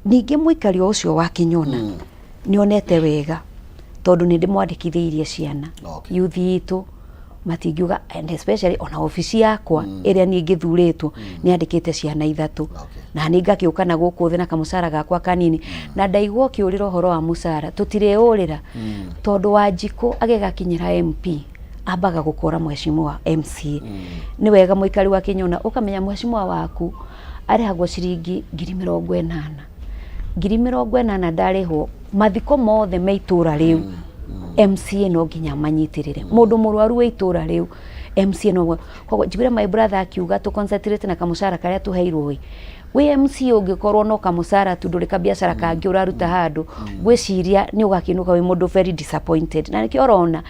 ningĩ mũikari ũcio wa Kĩnyona nĩonete wega tondũ nĩ ndĩmwandĩkithĩirie ciana youth itũ matingiuga and especially ona ofisi yakwa ĩrĩa niĩ ngĩthurĩtwo nĩandĩkĩte ciana 3 na nĩ ngakĩũka na gũkũ thĩ na kamũcara gakwa kanini na ndaigua kĩũrĩra ũhoro wa mũcara tũtireũrĩra tondũ Wanjikũ agĩgakinyĩra MP ambaga gũkora mheshimiwa MCA nĩ wega mũikari wa Kĩnyona ũkamenya mheshimiwa waku arĩhagwo ciringi 80,000 80,000 ndarĩhwo mathiko mothe me itũra rĩu MCA no nginya manyitirire mũndũ mũrwaru wa itũra rĩu MCA no koguo njiguire my brother akiuga tu concentrate na kamũcara karĩa tuheirwo we MCA ũngĩkorwo no kamũcara tu ndũrĩ ka biacara kangĩ ũraruta handũ gwĩciria nĩ ũgakinuka wĩ mũndũ very disappointed na nĩkĩo ũrona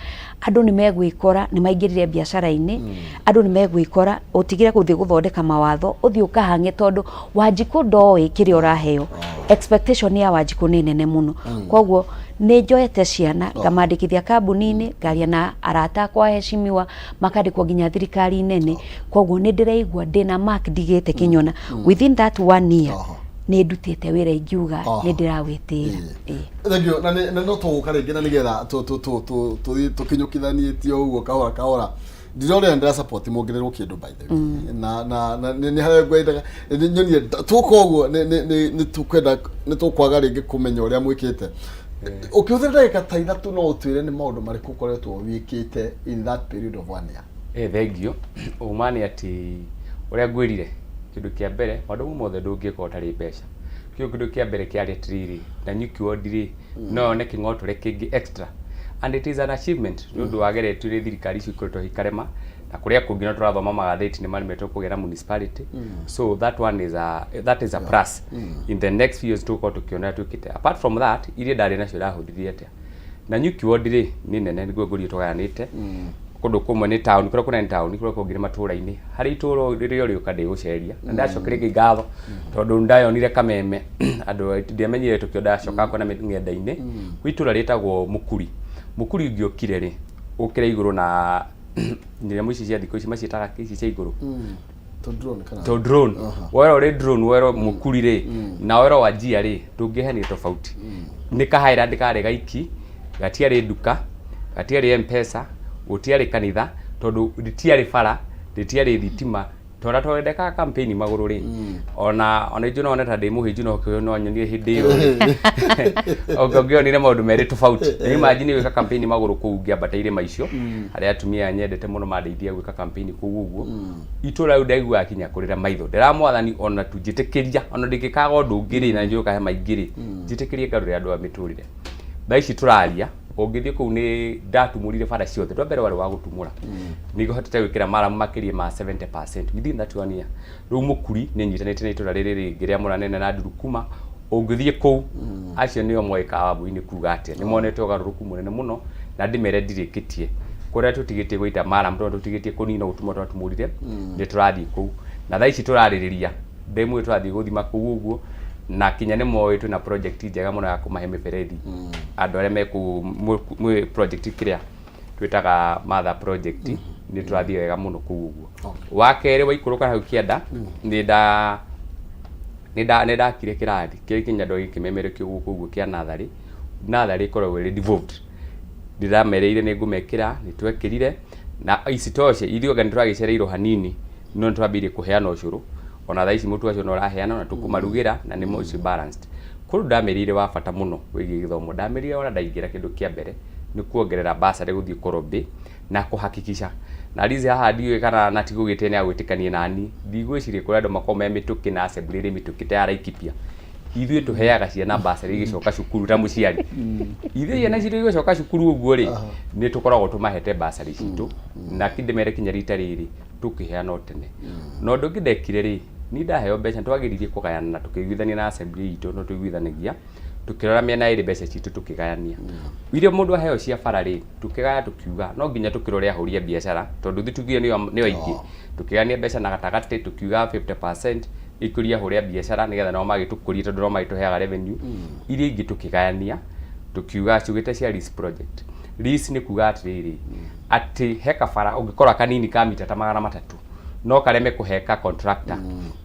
andũ nĩ megwĩkora nĩ maingĩrire biacara-inĩ andũ nĩ megwĩkora ũtigire gũthiĩ gũthondeka mawatho ũthiĩ ũkahange tondũ Wanjikũ ndoĩ kĩrĩa ũraheo expectation ya Wanjikũ nĩ nene mũno koguo nĩ njoete ciana ngamandĩkithia kambuni-inĩ ngaria na arata akwa heshimiwa makandĩkwo nginya thirikari nene koguo nĩ ndĩraigua ndĩna mark ndigĩte Kĩnyona within that 1 year nĩ ndutĩte wĩra ingiuga nĩ ndĩrawĩtĩra thank you na no tũgũka rĩngĩ na nĩgetha tũkinyũkithanĩtie ũguo kahora ndĩrore ndĩra support mũongererwo kĩndũ by the way na nĩ harĩa ngwendaga nyonie tũko ũguo nĩ tũkwaga rĩngĩ kũmenya ũrĩa mwĩkĩte ũkĩhũthĩra ndagĩka ta 3 no ũtwĩre nĩ maũndũ marĩkũ ũkoretwo wĩkĩte in that period of 1 year thank you umani ati ũrĩa ngwĩrire kĩndũ kĩa mbere maũndũ mothe ndũngĩka ũtarĩ mbeca kĩndũ kĩa mbere kĩarĩ atĩrĩrĩ na nyuki ondirĩ no one kĩng'otore kĩngĩ extra and it is an achievement nĩ ũndũ wageretwo nĩ thirikari icio ikoretwo ikarema na kũrĩa kũngĩ no tũrathoma magathĩti nĩ maremetwo kũgera municipality so that is a plus in the next few years tũkorwo tũkĩona twĩkĩte apart from that iria ndarĩ nacio ndahũthirie atĩa na nyuki ondirĩ nĩ nene nĩguo ngũrie tũgayanĩte kũndũ kũmwe nĩ town kũrĩa kuna town kũrĩa kũngĩ matũũra-inĩ harĩ itũũra rĩrĩa rĩũka ndĩgũceria na ndacokeria ngatho tondũ ndayonire Kameme andũ ndiamenyire tũkĩo ndacoka kwa na ng'enda-inĩ itũũra rĩtagwo Mukuri ngĩokire rĩ ũkĩra igũrũ na nyamũ ici cia thikũ ici maciĩtaga ici cia igũrũ to drone wero rĩ drone wero Mukuri rĩ na wero wa njia rĩ ndũngĩhenia tofauti nĩ kahaira ndĩkarĩ gaiki gatiarĩ nduka gatiarĩ M-Pesa gũtiarĩ kanitha tondũ rĩtiarĩ bara rĩtiarĩ thitima tora twendeka campaign magũrũ rĩ ona ijo no neta ndĩ mũhĩnju no kĩo no nyonire hĩndĩ ĩyo ngĩonire maũndũ merĩ tofauti imagine gwĩka campaign magũrũ kũu ngĩambataire maicio arĩa atumia nyendete mũno mandeithia gwĩka campaign kũu ũguo itũra rĩu ndaigua akinya kũrĩra maitho ndĩramwathani ona tũnjĩtĩkĩria ona ndĩngĩkaga ũndũ ũngĩ rĩ na njũka he maingĩ rĩ njĩtĩkĩrie ngarũre andũ a mĩtũrĩre thaa ici tũraria ũngĩthiĩ kũu nĩ ndatumũrire bara ciothe twa mbere warĩ wa gũtumũra nĩguo hotete gwĩkĩra maramu makĩria ma 70% within that 1 year rĩu Mukuri nĩ nyitanĩte na itũra rĩrĩ rĩngĩ rĩa Mũranene na Ndurukuma ũngĩthiĩ kũu acio nĩo moĩka wambu-inĩ kuga atĩa nĩ monete ũgarũrũku mũnene mũno na ndĩmere ndirĩkĩtie kũrĩa tũtigĩtie gũita maramu tondũ tũtigĩtie kũnina gũtumũra twatumũrire nĩ tũrathiĩ kũu na thaa ici tũrarĩrĩria ndemwe tũrathiĩ gũthima kũu ũguo na kinya nĩ moĩ twĩna project njega mũno ya kũmahe mĩberethi andũ arĩa meku project kĩrĩa twĩtaga mother project ni turathie wega muno kuguo wa kere wa ikuruka hau kienda ni ndakire kirathi kiri kinyando gikimemerekio guku guo kia nathari ikoragwo iri devolved ndiramereire ni ngumekira ni twekirire na isitoshe ithuĩ anga nĩ twagicereirwo hanini no twambirie kuheana ucuru ona thaa ici mutu acio no raheana na tukumarugĩra na nĩ most balanced kuru ndamerire wa bata muno wĩgiĩ gĩthomo ndamerire ona ndaingĩra kĩndũ kĩa mbere nĩ kuongerera basari gũthiĩ korobe na kuhakikisha na rizi haha ndiwe kana na tigugite ni agwitikanie nani ndigwicirie kuri andu makome mituki na assembly ri mituki ta Laikipia ithuĩ tuheaga ciana basari igicoka cukuru ta muciari ithuĩ ciana citu igicoka cukuru uguo ri ni tukoragwo tumahete basari citu na kindemere kinya rita riri tukiheana otene no ndungi ndekire ri ni ndaheo mbeca twagiririe kugayana na tukiguithania na assembly itu no tuiguithanagia tukirora miena iri mbeca citu tukigayania irio mundu aheo cia bara ri tukigaya tukiuga no nginya tukirore ahuria biashara tondu thitugio ni waingi tukigania mbeca na gatagati tukiuga 50% ikuria huria biashara nigetha no magitukuria tondu no magituheaga revenue iria ingi tukigayania tukiuga cugite cia lease project lease ni kuga atiriri ati heka bara ungikora kanini ka mita ta 300 no kareme kuheka contractor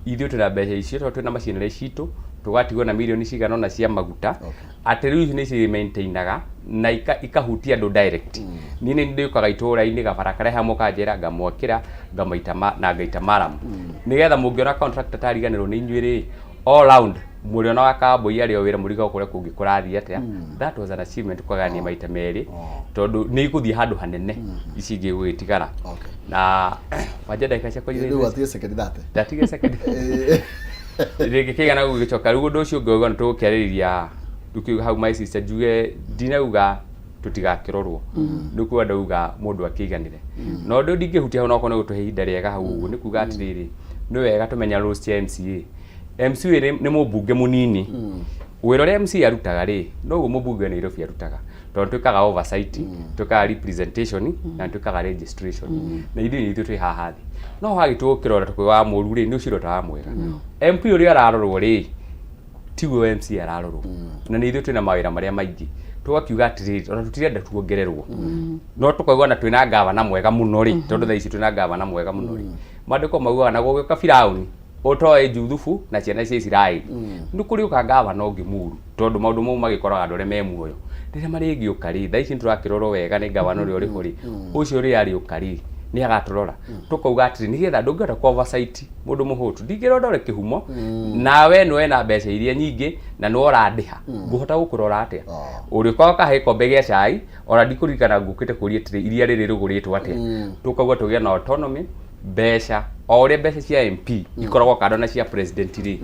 ithuĩ tuna mbeca icio tondu twina macinere citu tugatigwo na milioni cigana na cia maguta ati riu ni ci maintainaga na ikahutia andu direct ni ndikuga itura-ini gabara kare hamwe kanjira ngamwakira ngamaita na ngaita maram nigetha mungiona contractor tariganirwo ni inyuĩ all round muriona wa kamboi ari wira muriga ukore kungi kurathi atia that was an achievement kwagania maita meri tondu ni iguthie handu hanene ici ingi gwitigara na wajenda ikacia kwa ile ndio atie second date datige second rege kigana gugicoka rugo ndocio ngogo ntukeriria dukiuga hau my sister juge dinauga tutigakirorwo nukuwa ndauga mundu akiganire no ndo ndingihutia hau no kone gutuhe ihinda riega hau uguo ni kuga atiriri ni wega tumenya rules cia MCA ni mubunge munini wira ria MC arutaga ri no guo mubunge ni Nairobi arutaga tondu twikaga oversight twikaga representation na twikaga registration na ithuĩ twi haha thi no hagitwo kirora tukwa mũru ri ni ucirota mwega MP uri ararorwo ri tiguo MC ararorwo na ni ithuĩ twina mawira maria maingi tugakiuga atiriri ona tutirenda tuongererwo no tukaigua na twina gavana mwega muno ri tondu thaa ici twina gavana mwega muno ri mandiko mauga na gũgĩũka Firauni otoe juthufu na ciana cia Israeli ndukuri ukangava no ngimuru tondu maundu mau magikoraga andũ arĩa me muoyo rĩrĩa marĩ gĩũka ri thaa ici turakirorwo wega nĩ gavana ũrĩa ũrĩ hori ũcio ũrĩa ari ũkari ni agaturora tukauga atiri nigetha ndungĩhota ku oversight mundu muhutu ndingĩrondore kĩhumo nawe nĩwe na mbeca iria nyingĩ na nĩ ũrandiha ngũhota gũkũrora atia ũrĩkorwo kahe kombe gĩa cai ona ndikũririkana ngũkĩte kũria atiri iria rĩrĩ rũgũrĩtwo atia tukauga tũgĩe na autonomy mbeca o ũrĩa mbeca cia MP ikoragwo kando na cia president ri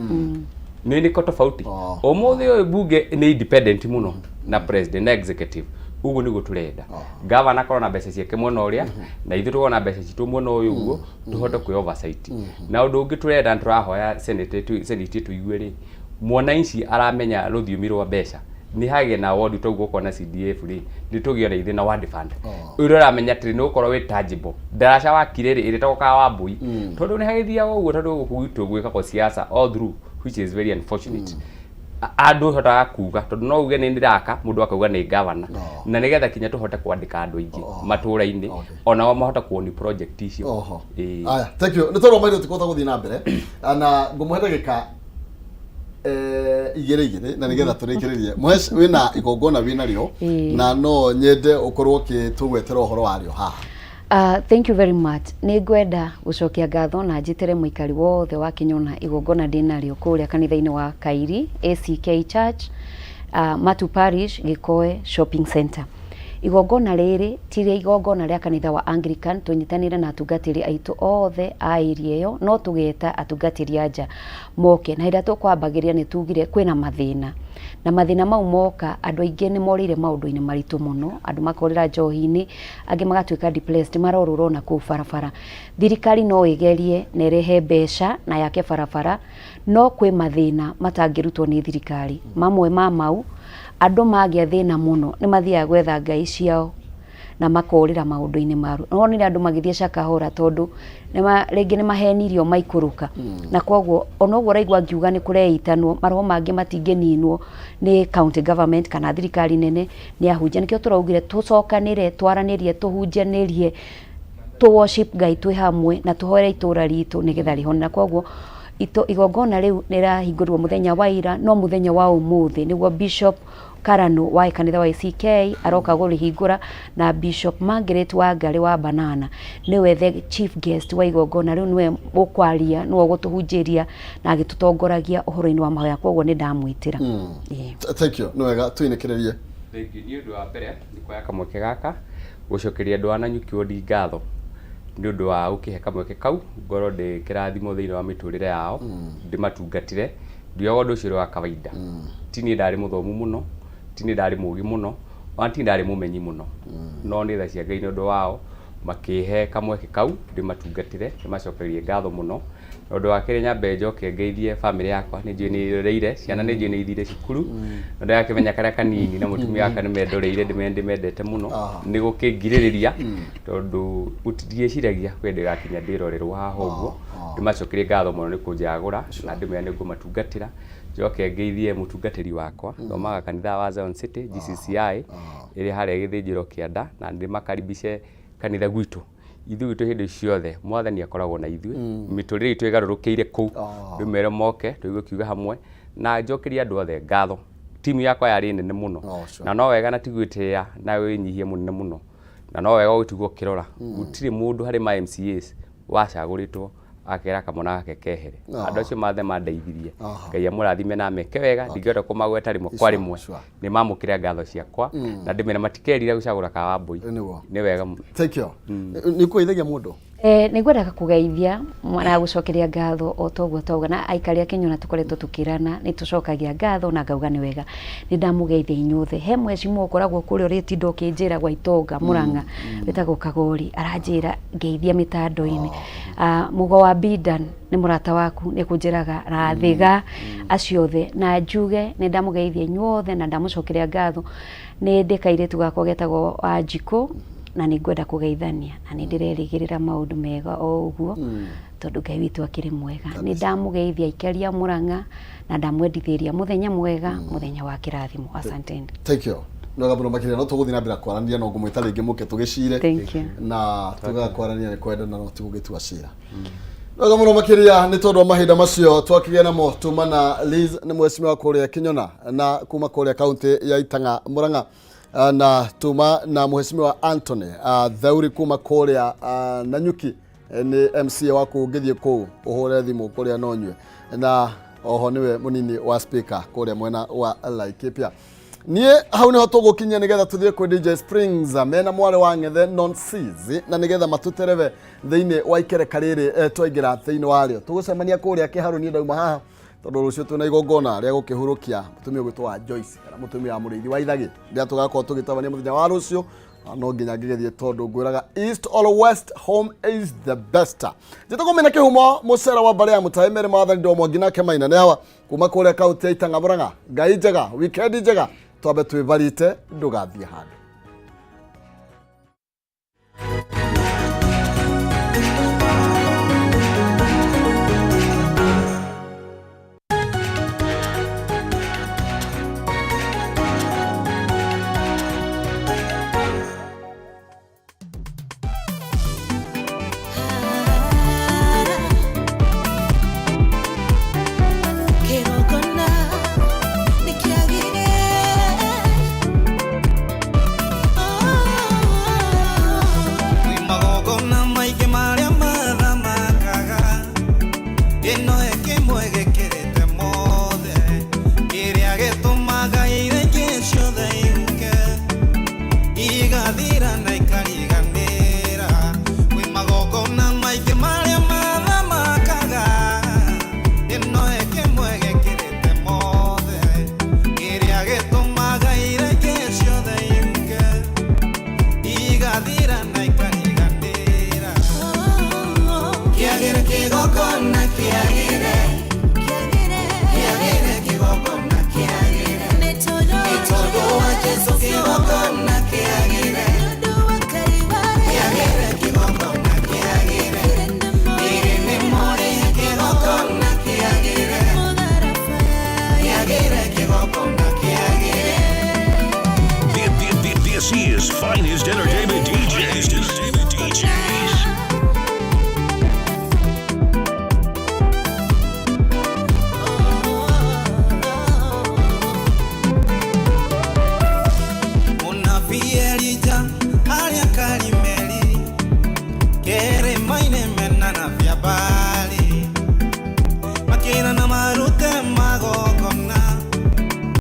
ni ko tofauti umuthi uyu bunge ni independent muno na president na executive uguo niguo turenda governor korwo na mbeca ciake mwena uria na ithuĩ tuona mbeca citu mwena uyu uguo tuhote ku oversight na undu ungi turenda turahoya senate tuigue ri mwananchi aramenya ruthiumi rwa mbeca ni hage na award tuguo kona CDF ri ni tugio reithi na ward fund uri ramenya atiri ni ukorwo wi tangible ndaraca wa kireri iri toka wa mbui tondu ni hagithia uguo tondu guitwo gwika kwa siasa all through which is very unfortunate andu hotaga kuga tondu no uge ni ndiraka mundu akauga ni governor na nigetha kinya tuhote kwandika andu aingi matura-ini ona mahota kuoni project icio aya thank you ni toro mairo tikota guthii na mbere na ngumuhendagika igere na nigetha turikiririe mwesh wina igongona wina rio na no nyende ukorwo kitugwetera uhoro wario haha thank you very much ni ngwenda gucokia ngatho na njitire muikari wothe wa Kinyona igongona ndinario kuria kanitha-ini wa Kairi ACK Church Matu Parish Gikoe Shopping Center igongona riri tire igongona ria kanitha wa Anglican tunyitanire na atungatiri aitu othe a area iyo no tugeta atungatiri anja moke na ira tukwambagiria ni tugire kwina mathina na mathina mau moka andu aingi ni morire maundu-ini maritu muno andu makorira njohi-ini angi magatuika depressed marororo na ku barabara thirikari no igerie na irehe mbeca na yake barabara no kwi mathina matangirutwo ni thirikari mamwe ma mau andu magia thina muno ni mathia gwetha ngai ciao na makorira maundu-ini maru no ni andu magithie cakahora tondu ringi ni mahenirio maikuruka na kwoguo onoguo raigwa ngiuga ni kureitanwo maroho mangi matingeninwo ni county government kana thirikari nene ni ahunjia nikio turaugire tucokanire twaranirie tuhunjanirie to worship Ngai twi hamwe na tuhore itura ritu nigetha rihona kwoguo igongona riu nirahingurwo muthenya wa ira no muthenya wa umuthi niguo Bishop Karano wa kanitha wa ACK aroka gurihingura na Bishop Margaret wa Ngari wa Banana niwe the chief guest wa igongona riu niwe ukwaria niwe gutuhunjiria na agitutongoragia uhoro-ini wa mahoya kwoguo ni ndamwitira. Thank you. Nwega tuinekererie. Thank you. Ni undu wa mbere ni kwaya kamweke gaka gucokeria andu ananyuki odi ngatho ni undu wa ukihe kamweke kau ngoro ndi kirathimo thiini wa miturire yao ndimatungatire ndiogo ndu ucio wa kawaida tini ndari muthomu muno tini ndari mugi muno tini ndari mumenyi muno no ni tha cia Ngai ni undu wao makihe kamweke kau ndimatungatire ndimacokerie ngatho muno undu wa kiri nyambe njoke ngeithie family yakwa ni njui ni reire ciana ni njui ni ithire cukuru ndu yakimenya karia kanini na mutumia wake ni mendoreire ndimendete muno ni gukingiririria tondu gutigieciragia kwende gakinya ndirorerwo haha uguo ndimacokerie ngatho muno ni kunjagura na ndimenya ni ngumatungatira njoke ngeithie mutungatiri wakwa thomaga kanitha wa Zion City GCCI iri haria githinjiro kianda na ndimakaribishe kanitha gwitu ithu gitu hindi ciothe mwathani akoragwo na ithu miturire itu igarurukiire ku ndumere moke tuigukiuga hamwe na njokeria andu othe ngatho timu yakwa yari nene muno na no wega na tigwitia na winyihie munene muno na no wega gutiguo kirora gutire mundu hari ma MCAs wacaguritwo akera kamona gake kehere andu acio mathe mandeithirie Ngai amurathime na meke wega ndingĩhota kũmagweta rimwe kwa rimwe nĩ mamũkĩre ngatho ciakwa na ndĩmena matikerire gũcagũra Kawambui nĩ wega. Thank you. Nĩ kũgeithagia mũndũ nĩngwendaga kũgeithia na gũcokeria ngatho o toguo toguo na aikari a Kenya na tukoretwo tukirana nĩ tucokagia ngatho na ngauga nĩ wega nĩ ndamũgeithia inyuothe he mwecimu ũkoragwo kũrĩa ũrĩtinda ũkĩnjĩra gwa Itonga Murang'a wĩtagwo Kagori aranjĩra ngeithia mĩtando-inĩ mugo wa Bidan nĩ mũrata waku nĩ kũnjĩraga rathiga acio othe na njuge nĩ ndamũgeithia inyuothe na ndamũcokeria ngatho nĩ ndĩkairĩtu gakwa getagwo Wanjikũ na nĩ ngwenda kũgeithania na nĩ ndĩrerĩgĩrĩra maũndũ mega o ũguo tondu Ngai witũ akĩrĩ mwega nĩ ndamũgeithia aikaria Murang'a na ndamwendithĩria muthenya mwega muthenya wa kĩrathimo. Asanteni. Thank you. Nwega mũno makĩria no tũgũthiĩ na mbere kwaranĩria no ngũmwĩta rĩngĩ mũke tũgĩcire na tũgakwaranĩria nĩ kwenda na no tũgũgĩtua cira. Nwega mũno makĩria nĩ tondũ mahinda macio twakĩgĩa namo tuma na Liz nĩ mwecimia wa kũrĩa Kinyona na kuma kũrĩa kaunti ya Itang'a Murang'a na tuma na mheshimiwa Anthony Thauri kuma kũrĩa Nanyuki ni MCA wa kũngĩthie kũu ũhũre thimũ kũrĩa Nonyue na oho niwe munini wa speaker kũrĩa mwena wa Laikipia. Niĩ hau nĩho tũgũkinyia nĩgetha tũthiĩ kwĩ DJ Springs mena mware wa ng'ethe non-seas na nĩgetha matutereve thĩinĩ wa ikereka rĩrĩ twaingĩra thĩinĩ warĩo tũgũcemania kũrĩa kĩharu niĩ ndauma haha tondu rucio twina igongona ria gukihurukia mutumia gwitwa Joyce kana mutumia wa murithi wa ithagi ndia tugakorwo tugitabania muthenya wa rucio no nginya ngigethie tondu ngwiraga east or west home is the best njitagumena kihumo mucera wa bare ya mutaimere mathani ndo mwangina kemaina ne hawa kuma kuria kaunti ya Itang'a Murang'a Ngai njega weekend njega twabe twivarite ndugathie handu. This is finest entertainment DJs.